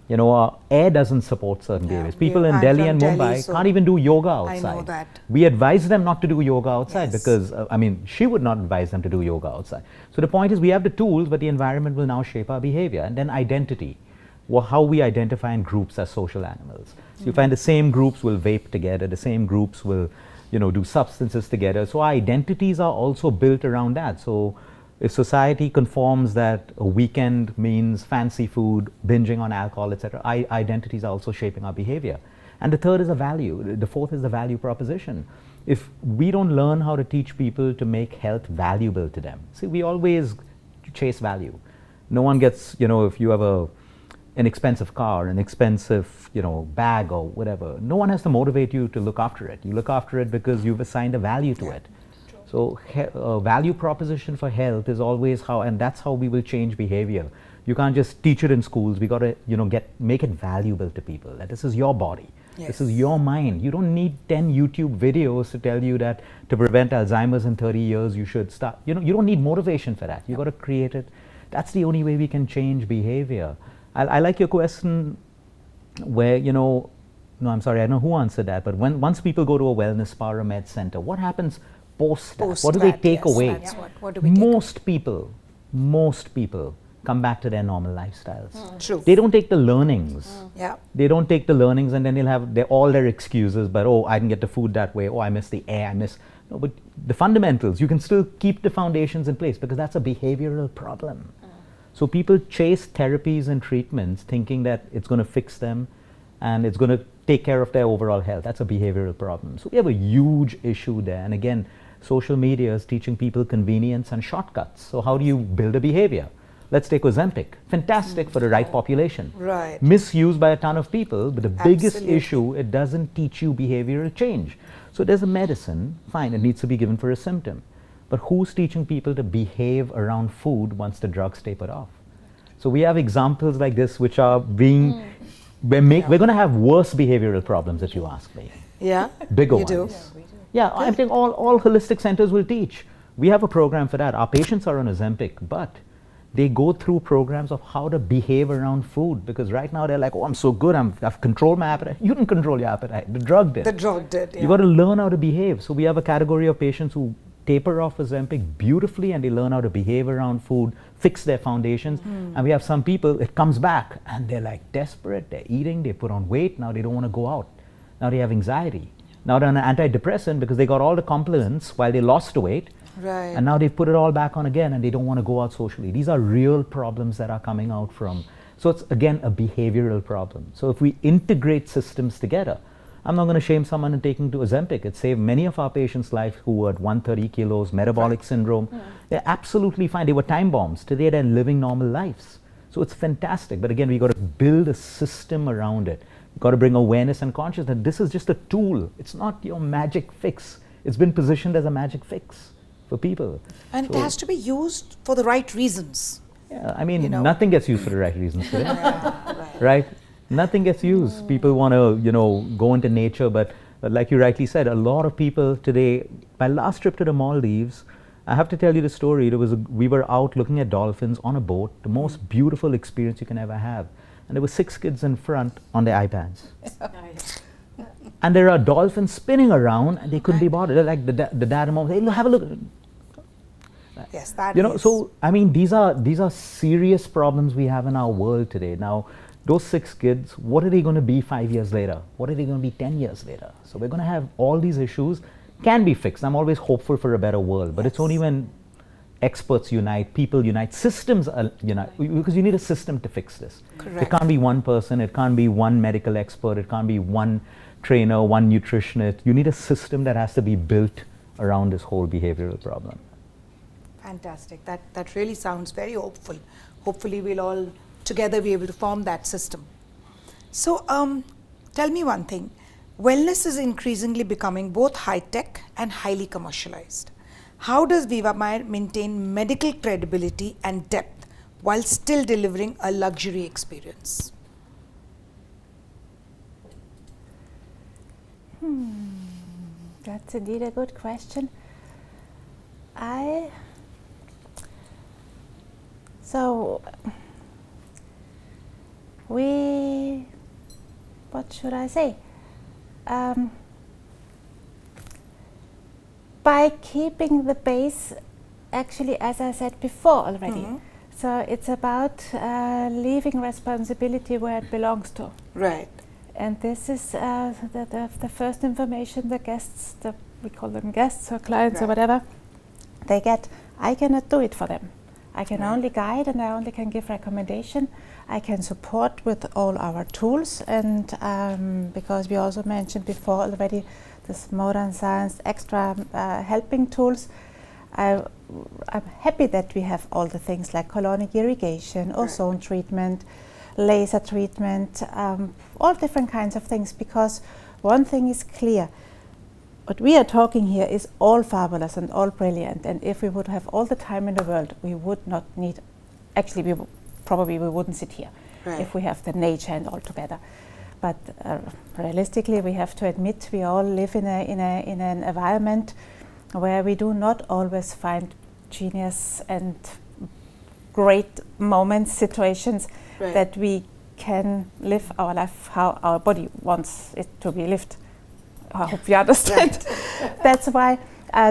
Our air doesn't support certain behaviors. People in Delhi and Mumbai can't even do yoga outside. I know that. We advise them not to do yoga outside because, she would not advise them to do yoga outside. So the point is, we have the tools, but the environment will now shape our behavior. And then identity, how we identify in groups as social animals. So you find the same groups will vape together, the same groups will do substances together. So our identities are also built around that. So if society conforms that a weekend means fancy food, binging on alcohol, etc., identities are also shaping our behavior. And the third is a value. The fourth is the value proposition. If we don't learn how to teach people to make health valuable to them, see, we always chase value. No one gets, if you have an expensive car, an expensive, bag or whatever, no one has to motivate you to look after it. You look after it because you've assigned a value to it. True. So value proposition for health is always and that's how we will change behavior. You can't just teach it in schools. We got to, make it valuable to people. That this is your body. Yes. This is your mind. You don't need 10 YouTube videos to tell you that to prevent Alzheimer's in 30 years, you should start. You don't need motivation for that. You got to create it. That's the only way we can change behavior. I like your question where, no, I'm sorry, I don't know who answered that, but once people go to a wellness spa or a med center, what happens post that? What do they take away? What do we take away? Most people come back to their normal lifestyles. True. They don't take the learnings. Yeah. They don't take the learnings, and then they'll have all their excuses, but I didn't get the food that way, I missed the air, no, but the fundamentals, you can still keep the foundations in place, because that's a behavioral problem. So people chase therapies and treatments thinking that it's going to fix them and it's going to take care of their overall health. That's a behavioral problem. So we have a huge issue there. And again, social media is teaching people convenience and shortcuts. So how do you build a behavior? Let's take Ozempic. Fantastic for the right population. Right. Misused by a ton of people, but the biggest issue, it doesn't teach you behavioral change. So there's a medicine, fine, it needs to be given for a symptom. But who's teaching people to behave around food once the drugs taper off? So we have examples like this which are being, we're going to have worse behavioral problems if you ask me. Yeah, Bigger you ones. do. Yeah, I think all holistic centers will teach. We have a program for that. Our patients are on Ozempic, but they go through programs of how to behave around food, because right now they're like, oh, I'm so good, I've controlled my appetite. You didn't control your appetite, the drug did. The drug did, yeah. You got to learn how to behave. So we have a category of patients who taper off Ozempic beautifully and they learn how to behave around food, fix their foundations. And we have some people, it comes back and they're like desperate, they're eating, they put on weight, now they don't want to go out. Now they have anxiety. Now they're on an antidepressant because they got all the compliments while they lost weight. Right. And now they put it all back on again and they don't want to go out socially. These are real problems that are coming out from. So it's again a behavioral problem. So if we integrate systems together, I'm not going to shame someone in taking to Ozempic. It saved many of our patients' lives who were at 130 kilos, metabolic syndrome. They're absolutely fine. They were time bombs. Today they're living normal lives. So it's fantastic. But again, we got to build a system around it. We've got to bring awareness and consciousness that this is just a tool. It's not your magic fix. It's been positioned as a magic fix for people. And it has to be used for the right reasons. Yeah, I mean, nothing gets used for the right reasons today. Right? Nothing gets used. People want to, go into nature, but like you rightly said, a lot of people today, my last trip to the Maldives, I have to tell you the story. We were out looking at dolphins on a boat, the most beautiful experience you can ever have. And there were 6 kids in front on their iPads. And there are dolphins spinning around and they couldn't be bothered. They're like the dad and mom say, hey, have a look. Yes, that is. So I mean, these are serious problems we have in our world today. Now, those 6 kids, what are they going to be 5 years later? What are they going to be 10 years later? So we're going to have all these issues can be fixed. I'm always hopeful for a better world, but it's only when experts unite, people unite, systems unite, because you need a system to fix this. Correct. It can't be one person, it can't be one medical expert, it can't be one trainer, one nutritionist. You need a system that has to be built around this whole behavioral problem. Fantastic. That really sounds very hopeful. Hopefully we'll all together be able to form that system. So tell me one thing. Wellness is increasingly becoming both high-tech and highly commercialized. How does VIVAMAYR maintain medical credibility and depth while still delivering a luxury experience? That's indeed a good question. What should I say? By keeping the base, actually, as I said before already, so it's about leaving responsibility where it belongs to. Right. And this is the first information the guests, we call them guests or clients or whatever, they get. I cannot do it for them. I can only guide and I only can give recommendation. I can support with all our tools, and because we also mentioned before already this modern science extra helping tools, I'm happy that we have all the things like colonic irrigation, ozone treatment, laser treatment, all different kinds of things, because one thing is clear. What we are talking here is all fabulous and all brilliant, and if we would have all the time in the world, we would not need, actually we wouldn't sit here if we have the nature and all together. But realistically, we have to admit we all live in an environment where we do not always find genius and great moments, situations that we can live our life how our body wants it to be lived. I hope you understand. That's why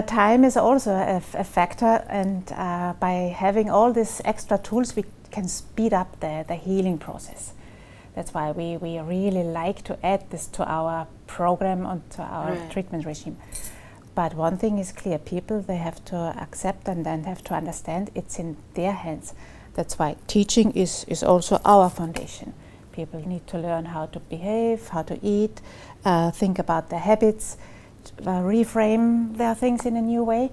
time is also a factor, and by having all these extra tools, we can speed up the healing process. That's why we really like to add this to our program and to our treatment regime. But one thing is clear, people, they have to accept and then have to understand it's in their hands. That's why teaching is also our foundation. People need to learn how to behave, how to eat, think about their habits, reframe their things in a new way,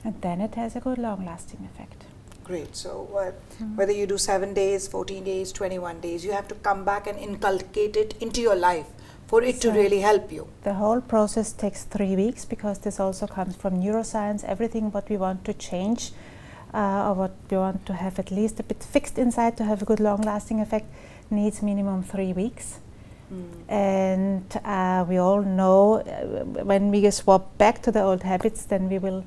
and then it has a good long-lasting effect. Great. So whether you do 7 days, 14 days, 21 days, you have to come back and inculcate it into your life for it to really help you. The whole process takes 3 weeks, because this also comes from neuroscience. Everything what we want to change or what we want to have at least a bit fixed inside to have a good long-lasting effect, needs minimum 3 weeks. And we all know when we swap back to the old habits, then we will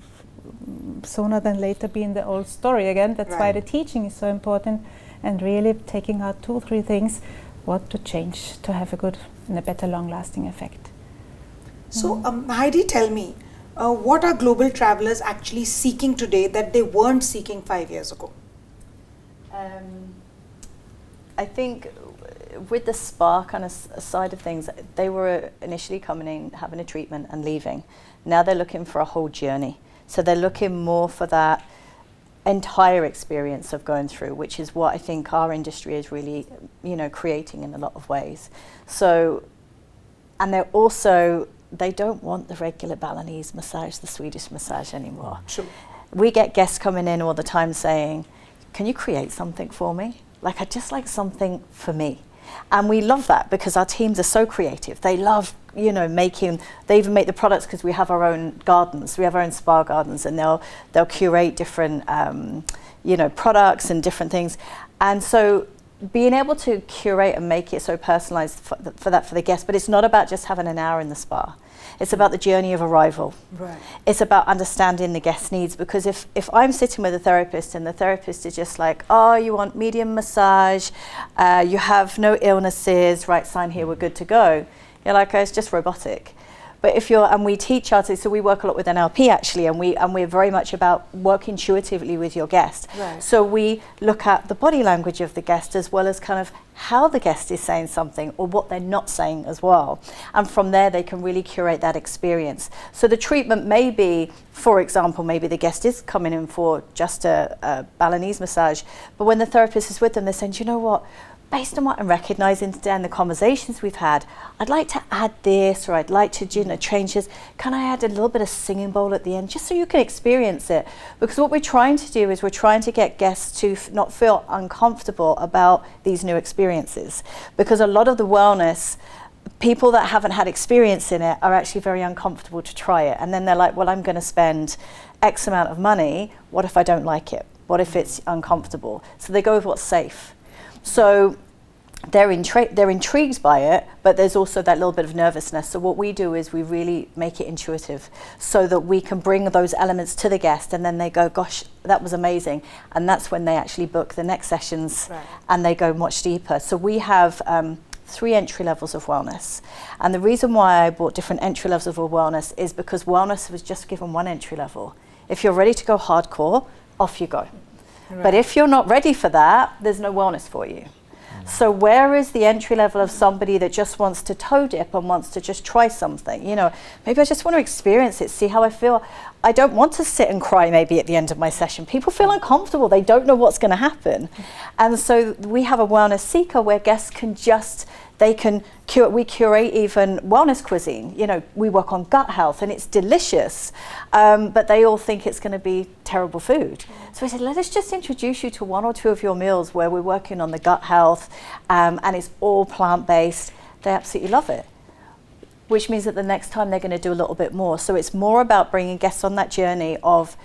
sooner than later be in the old story again. That's why the teaching is so important, and really taking out 2-3 things what to change to have a good and a better long-lasting effect. So Heidi, tell me, what are global travelers actually seeking today that they weren't seeking 5 years ago? I think with the spa kind of side of things, they were initially coming in, having a treatment and leaving. Now they're looking for a whole journey. So they're looking more for that entire experience of going through, which is what I think our industry is really, creating in a lot of ways. So, and they're also, they don't want the regular Balinese massage, the Swedish massage anymore. Sure. We get guests coming in all the time saying, can you create something for me? Like, I'd just like something for me. And we love that because our teams are so creative. They love, making, they even make the products because we have our own gardens. We have our own spa gardens, and they'll curate different, products and different things. And so being able to curate and make it so personalized for the guest, but it's not about just having an hour in the spa. It's about the journey of arrival. Right. It's about understanding the guest's needs, because if I'm sitting with a therapist and the therapist is just like, oh, you want medium massage, you have no illnesses, right, sign here, we're good to go. You're like, oh, it's just robotic. But if you're, and we teach artists, so we work a lot with NLP actually, and we're very much about work intuitively with your guest. Right. So we look at the body language of the guest as well as kind of how the guest is saying something or what they're not saying as well. And from there they can really curate that experience. So the treatment may be, for example, maybe the guest is coming in for just a Balinese massage, but when the therapist is with them, they're saying, you know what, based on what I'm recognizing today and the conversations we've had, I'd like to add this, or I'd like to, change this. Can I add a little bit of singing bowl at the end, just so you can experience it? Because what we're trying to do is we're trying to get guests to not feel uncomfortable about these new experiences. Because a lot of the wellness, people that haven't had experience in it are actually very uncomfortable to try it. And then they're like, well, I'm going to spend X amount of money. What if I don't like it? What if it's uncomfortable? So they go with what's safe. So they're intrigued by it, but there's also that little bit of nervousness. So what we do is we really make it intuitive so that we can bring those elements to the guest, and then they go, gosh, that was amazing. And that's when they actually book the next sessions. Right. And they go much deeper. So we have 3 entry levels of wellness. And the reason why I brought different entry levels of wellness is because wellness was just given 1 entry level. If you're ready to go hardcore, off you go. Right. But if you're not ready for that, there's no wellness for you. So where is the entry level of somebody that just wants to toe dip and wants to just try something? Maybe I just want to experience it, see how I feel. I don't want to sit and cry maybe at the end of my session. People feel uncomfortable. They don't know what's going to happen. And so we have a wellness seeker where guests can just, we curate even wellness cuisine. We work on gut health and it's delicious, but they all think it's going to be terrible food. So we said, let us just introduce you to 1 or 2 of your meals where we're working on the gut health, and it's all plant-based. They absolutely love it, which means that the next time they're going to do a little bit more. So it's more about bringing guests on that journey of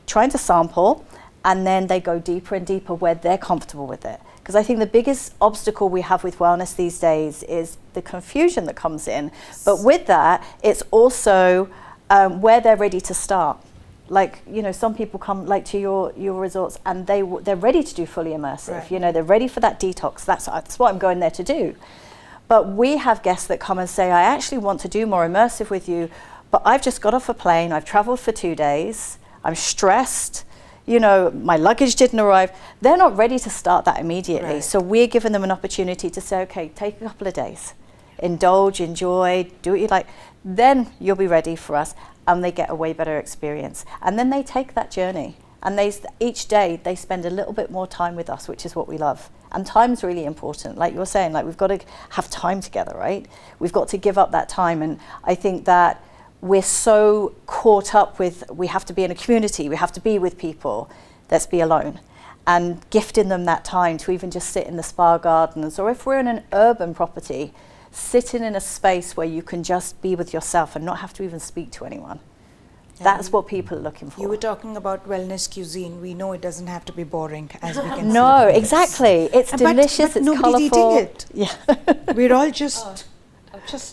trying to sample, and then they go deeper and deeper where they're comfortable with it. Because I think the biggest obstacle we have with wellness these days is the confusion that comes in. But with that, it's also where they're ready to start. Like, some people come like to your resorts and they're ready to do fully immersive. Right. They're ready for that detox. That's what I'm going there to do. But we have guests that come and say, I actually want to do more immersive with you, but I've just got off a plane, I've traveled for 2 days, I'm stressed, my luggage didn't arrive. They're not ready to start that immediately. Right. So we're giving them an opportunity to say, okay, take a couple of days, indulge, enjoy, do what you like, then you'll be ready for us. And they get a way better experience. And then they take that journey. And each day they spend a little bit more time with us, which is what we love. And time's really important. Like you were saying, we've got to have time together, right? We've got to give up that time. And I think that we're so caught up with, we have to be in a community, we have to be with people. Let's be alone. And gifting them that time to even just sit in the spa gardens, or if we're in an urban property, sitting in a space where you can just be with yourself and not have to even speak to anyone. That's what people are looking for. You were talking about wellness cuisine. We know it doesn't have to be boring, as we can see. No, exactly. It's delicious. But it's nobody's colourful. eating it. Yeah. We're all just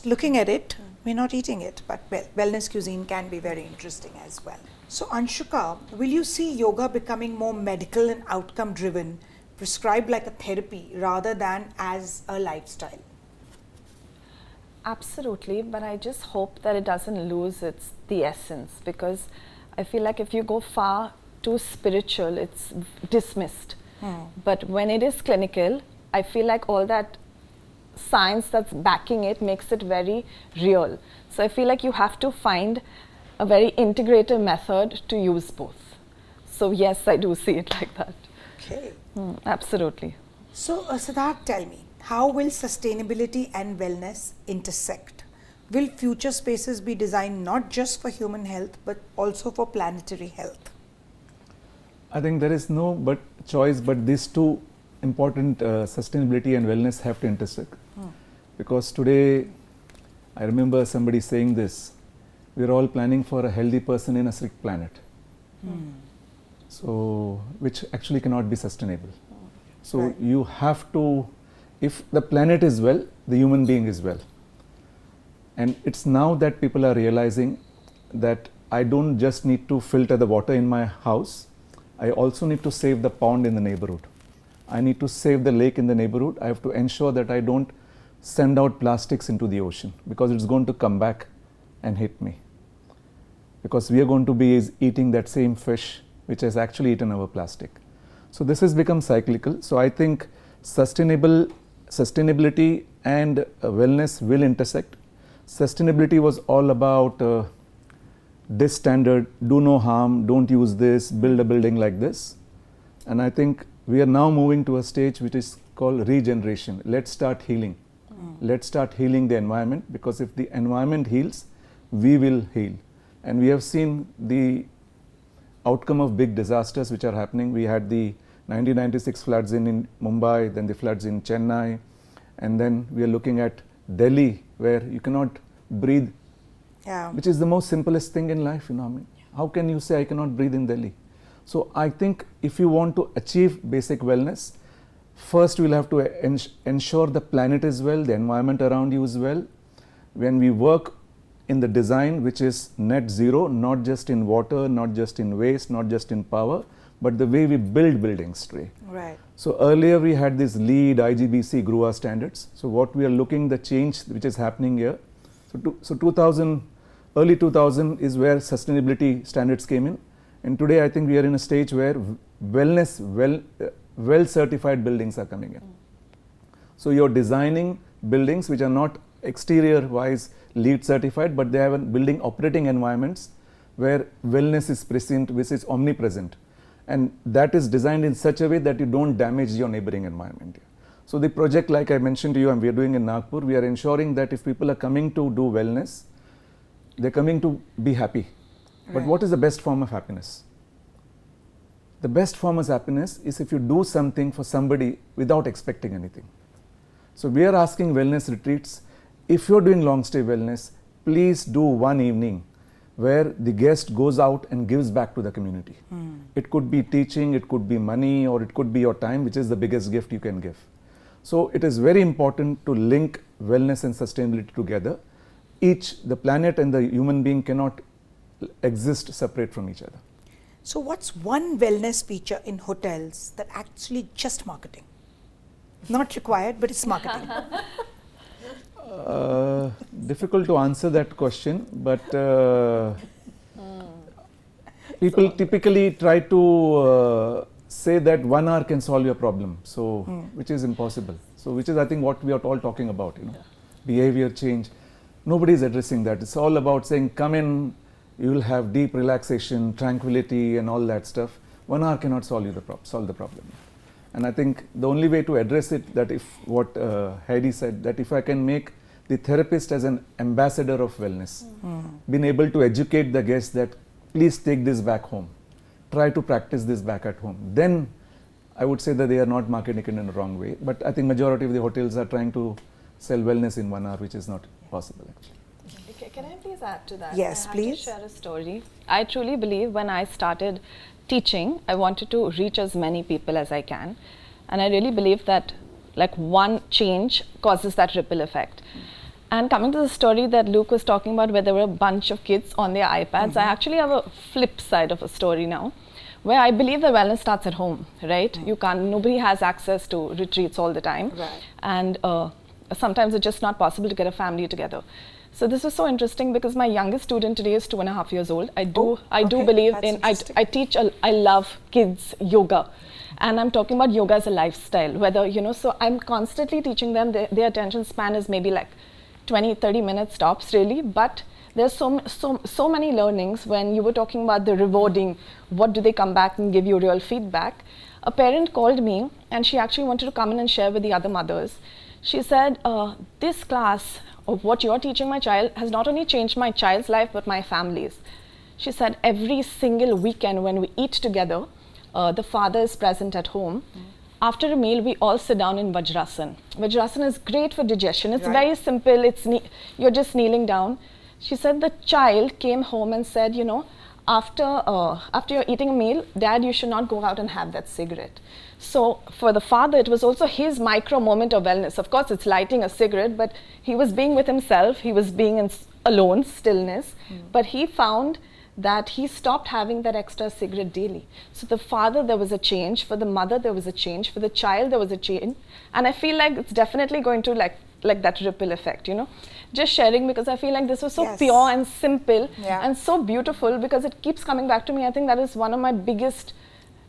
looking at it. We're not eating it. But wellness cuisine can be very interesting as well. So Anshuka, will you see yoga becoming more medical and outcome driven, prescribed like a therapy rather than as a lifestyle? Absolutely, but I just hope that it doesn't lose the essence, because I feel like if you go far too spiritual, it's dismissed. But when it is clinical, I feel like all that science that's backing it makes it very real. So I feel like you have to find a very integrative method to use both. So yes, I do see it like that. Okay. Absolutely. So Sidharth, tell me, how will sustainability and wellness intersect? Will future spaces be designed not just for human health but also for planetary health? I think there is no choice, but these two important sustainability and wellness have to intersect. Because today, I remember somebody saying this, we're all planning for a healthy person in a sick planet. So, which actually cannot be sustainable. So you have to, if the planet is well, the human being is well. And it's now that people are realizing that I don't just need to filter the water in my house, I also need to save the pond in the neighborhood. I need to save the lake in the neighborhood. I have to ensure that I don't send out plastics into the ocean, because it's going to come back and hit me. Because we are going to be eating that same fish which has actually eaten our plastic. So this has become cyclical. So I think sustainability and wellness will intersect. Sustainability was all about this standard, do no harm, don't use this, build a building like this. And I think we are now moving to a stage which is called regeneration. Let's start healing. Let's start healing the environment, because if the environment heals, we will heal. And we have seen the outcome of big disasters which are happening. We had the 1996 floods in Mumbai, then the floods in Chennai, and then we are looking at Delhi, where you cannot breathe, which is the most simplest thing in life. I mean, how can you say I cannot breathe in Delhi? So I think if you want to achieve basic wellness, first we'll have to ensure the planet is well, the environment around you is well. When we work in the design which is net zero, not just in water, not just in waste, not just in power, but the way we build buildings today. Right. So earlier we had this LEED, IGBC, GRUA standards. So what we are looking, the change which is happening here. So 2000, early 2000 is where sustainability standards came in. And today I think we are in a stage where wellness, well certified buildings are coming in. So you're designing buildings which are not exterior wise LEED certified, but they have building operating environments where wellness is present, which is omnipresent. And that is designed in such a way that you don't damage your neighboring environment. So the project, like I mentioned to you, and we are doing in Nagpur, we are ensuring that if people are coming to do wellness, they're coming to be happy. Right. But what is the best form of happiness? The best form of happiness is if you do something for somebody without expecting anything. So we are asking wellness retreats, if you're doing long stay wellness, please do one evening where the guest goes out and gives back to the community. It could be teaching, it could be money, or it could be your time, which is the biggest gift you can give. So it is very important to link wellness and sustainability together. The planet and the human being cannot exist separate from each other. So what's one wellness feature in hotels that actually just marketing? Not required, but it's marketing. Difficult to answer that question, but people typically try to say that 1 hour can solve your problem, so which is impossible. So which is, I think, what we are all talking about, behavior change. Nobody is addressing that. It's all about saying, come in, you will have deep relaxation, tranquility, and all that stuff. 1 hour cannot solve the problem. And I think the only way to address it, that if what Heidi said, that if I can make the therapist as an ambassador of wellness, being able to educate the guests that please take this back home, try to practice this back at home, then I would say that they are not marketing it in a wrong way. But I think majority of the hotels are trying to sell wellness in 1 hour, which is not possible actually. Can I please add to that? Yes, I have please. to share a story. I truly believe when I started teaching, I wanted to reach as many people as I can. And I really believe that like one change causes that ripple effect. And coming to the story that Luke was talking about, where there were a bunch of kids on their iPads, I actually have a flip side of a story now, where I believe that wellness starts at home, right? Nobody has access to retreats all the time. Right. And sometimes it's just not possible to get a family together. So this was so interesting because my youngest student today is 2.5 years old. I do believe in, I teach, I love kids yoga. And I'm talking about yoga as a lifestyle, whether, so I'm constantly teaching them, their attention span is maybe like 20-30 minutes tops really, but there's so many learnings. When you were talking about the rewarding, what do they come back and give you real feedback? A parent called me and she actually wanted to come in and share with the other mothers. She said, this class of what you're teaching my child has not only changed my child's life, but my family's. She said, every single weekend when we eat together, the father is present at home. After a meal, we all sit down in Vajrasan. Vajrasan is great for digestion. It's very simple. You're just kneeling down. She said the child came home and said, after you're eating a meal, Dad, you should not go out and have that cigarette. So for the father, it was also his micro moment of wellness. Of course, it's lighting a cigarette, but he was being with himself. He was being in alone, stillness. But he found that he stopped having that extra cigarette daily. So the father, there was a change. For the mother, there was a change. For the child, there was a change. And I feel like it's definitely going to like that ripple effect, Just sharing, because I feel like this was so pure and simple and so beautiful, because it keeps coming back to me. I think that is one of my biggest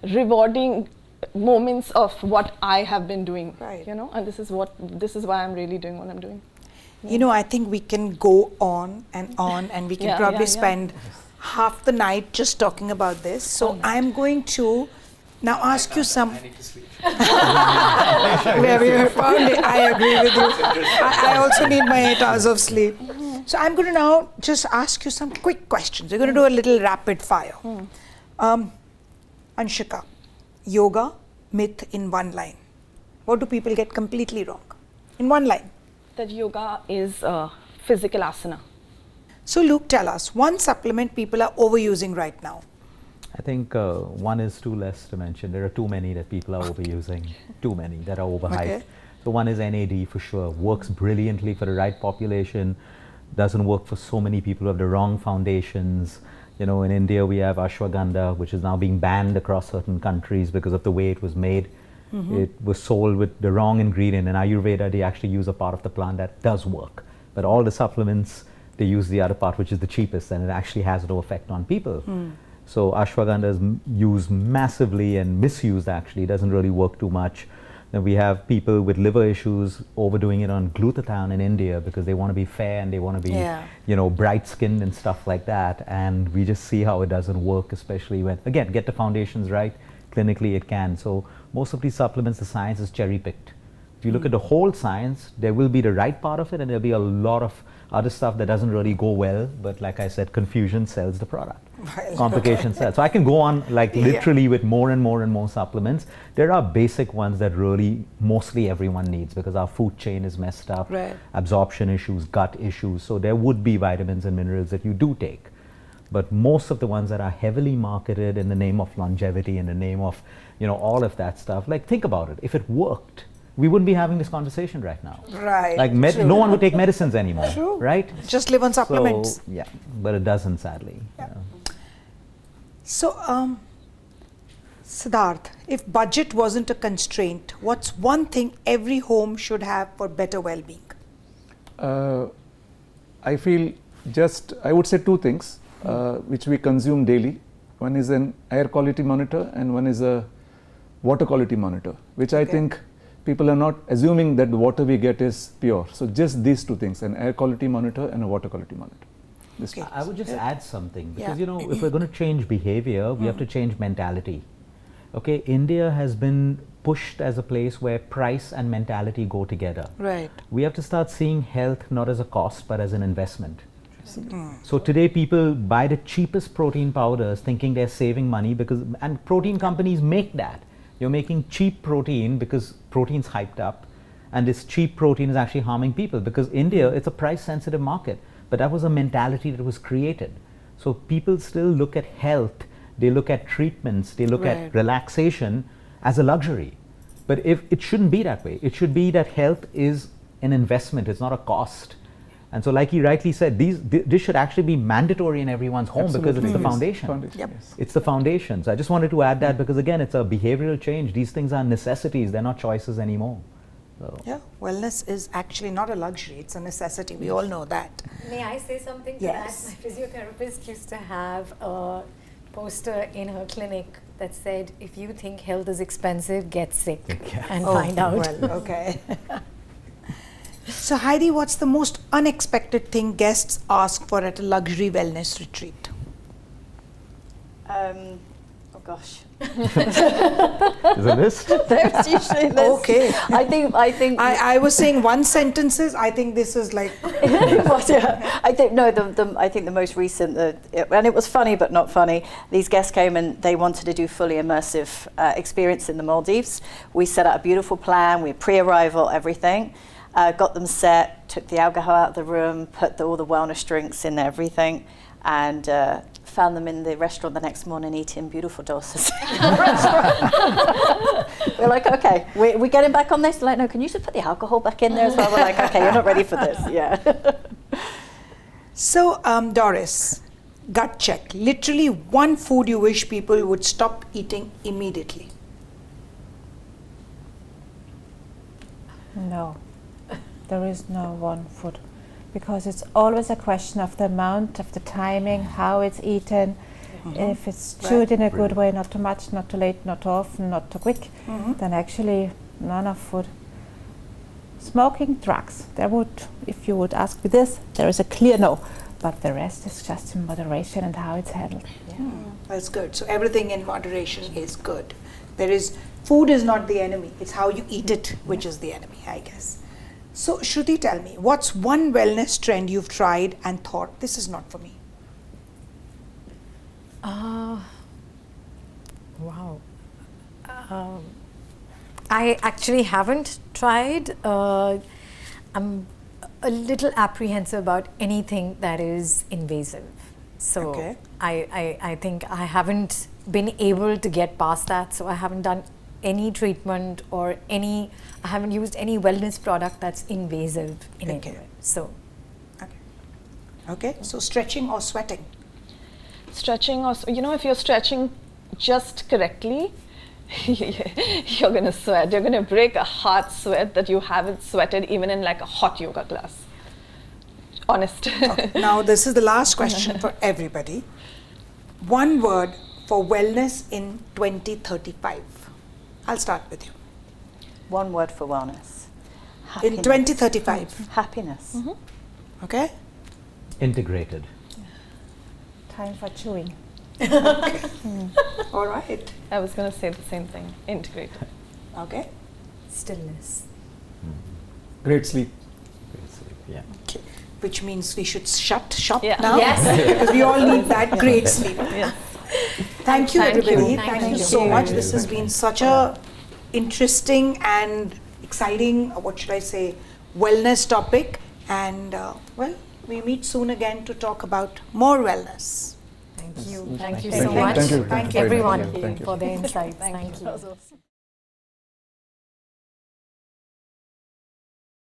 rewarding moments of what I have been doing, and this is why I'm really doing what I'm doing. I think we can go on and we can probably spend half the night just talking about this. So I'm going to now ask you some. I need to sleep. I agree with you. I also need my 8 hours of sleep. So I'm going to now just ask you some quick questions. We're going to do a little rapid fire. Anshuka, yoga myth in one line. What do people get completely wrong? In one line. That yoga is physical asana. So Luke, tell us, one supplement people are overusing right now. I think one is too less to mention. There are too many that people are overusing, too many that are overhyped. So one is NAD for sure, works brilliantly for the right population, doesn't work for so many people who have the wrong foundations. In India we have ashwagandha, which is now being banned across certain countries because of the way it was made. It was sold with the wrong ingredient. In Ayurveda, they actually use a part of the plant that does work. But all the supplements, they use the other part, which is the cheapest, and it actually has no effect on people. So ashwagandha is used massively and misused actually, it doesn't really work too much. Then we have people with liver issues overdoing it on glutathione in India because they want to be fair and they want to be, bright skinned and stuff like that. And we just see how it doesn't work, especially when, again, get the foundations right, clinically it can. So most of these supplements, the science is cherry picked. If you look at the whole science, there will be the right part of it and there'll be a lot of other stuff that doesn't really go well, but like I said, confusion sells the product. Complications sells. So I can go on literally with more and more and more supplements. There are basic ones that really mostly everyone needs because our food chain is messed up, absorption issues, gut issues. So there would be vitamins and minerals that you do take. But most of the ones that are heavily marketed in the name of longevity, in the name of, all of that stuff, think about it. If it worked, we wouldn't be having this conversation right now. No one would take medicines anymore, right? Just live on supplements. So, but it doesn't, sadly. So, Sidharth, if budget wasn't a constraint, what's one thing every home should have for better well-being? I feel I would say two things which we consume daily. One is an air quality monitor and one is a water quality monitor, which I think people are not assuming that the water we get is pure. So just these two things, an air quality monitor and a water quality monitor. I would just add something because if we're going to change behavior, we have to change mentality. India has been pushed as a place where price and mentality go together. We have to start seeing health not as a cost but as an investment. So today people buy the cheapest protein powders thinking they're saving money and protein companies make that. You're making cheap protein because protein's hyped up and this cheap protein is actually harming people because India, it's a price sensitive market. but that was a mentality that was created. So people still look at health, they look at treatments, they look at relaxation as a luxury. But if it shouldn't be that way, it should be that health is an investment, it's not a cost. And so like he rightly said, this should actually be mandatory in everyone's home. Absolutely. Because it's the foundation. Yep. Yes. It's the foundation. So I just wanted to add that because again, it's a behavioral change. These things are necessities, they're not choices anymore. So. Yeah, wellness is actually not a luxury, it's a necessity. We all know that. May I say something to Yes. that? My physiotherapist used to have a poster in her clinic that said, if you think health is expensive, get sick and find out. Well, okay. So Heidi, what's the most unexpected thing guests ask for at a luxury wellness retreat? Oh gosh. There's a list? There's usually a list. Okay. I think I was saying one sentences. I think this is like. But, yeah, I think the most recent, and it was funny but not funny. These guests came and they wanted to do fully immersive experience in the Maldives. We set out a beautiful plan. We had pre-arrival everything. Got them set, took the alcohol out of the room, put all the wellness drinks in everything, and found them in the restaurant the next morning eating beautiful doses. We're like, okay, we're getting back on this? They're like, no, can you just put the alcohol back in there as well? We're like, okay, you're not ready for this. Yeah. So, Doris, gut check. Literally one food you wish people would stop eating immediately. No, there is no one food, because it's always a question of the amount, of the timing, how it's eaten. If it's chewed in a good way, not too much, not too late, not too often, not too quick, then actually none of food. Smoking, drugs, there would, if you would ask me this, there is a clear no, but the rest is just in moderation and how it's handled. That's good. So everything in moderation is good. Food is not the enemy, it's how you eat it which is the enemy, I guess. So Shruti, tell me, what's one wellness trend you've tried and thought, this is not for me? Wow. I actually haven't tried. I'm a little apprehensive about anything that is invasive. So I think I haven't been able to get past that. So I haven't done any treatment or I haven't used any wellness product that's invasive in any way. So. Okay, so stretching or sweating? Stretching, or if you're stretching just correctly, you're going to sweat. You're going to break a hard sweat that you haven't sweated even in like a hot yoga class. Honest. Okay. Now this is the last question for everybody. One word for wellness in 2035. I'll start with you. One word for wellness. In 2035. Happiness. Okay? Integrated. Time for chewing. All right. I was going to say the same thing. Integrated. Okay. Stillness. Great sleep. Great sleep, yeah. Okay. Which means we should shut shop Yeah. now. Yes. Because we all need that great sleep. Yes. Thank you, everybody. Thank you so so much. much. This has been such a interesting and exciting, what should I say, wellness topic. And we meet soon again to talk about more wellness. Thank you. Thank you Thank so you. much. Thank you. Thank you, everyone, Thank you. for their insights. Thank you.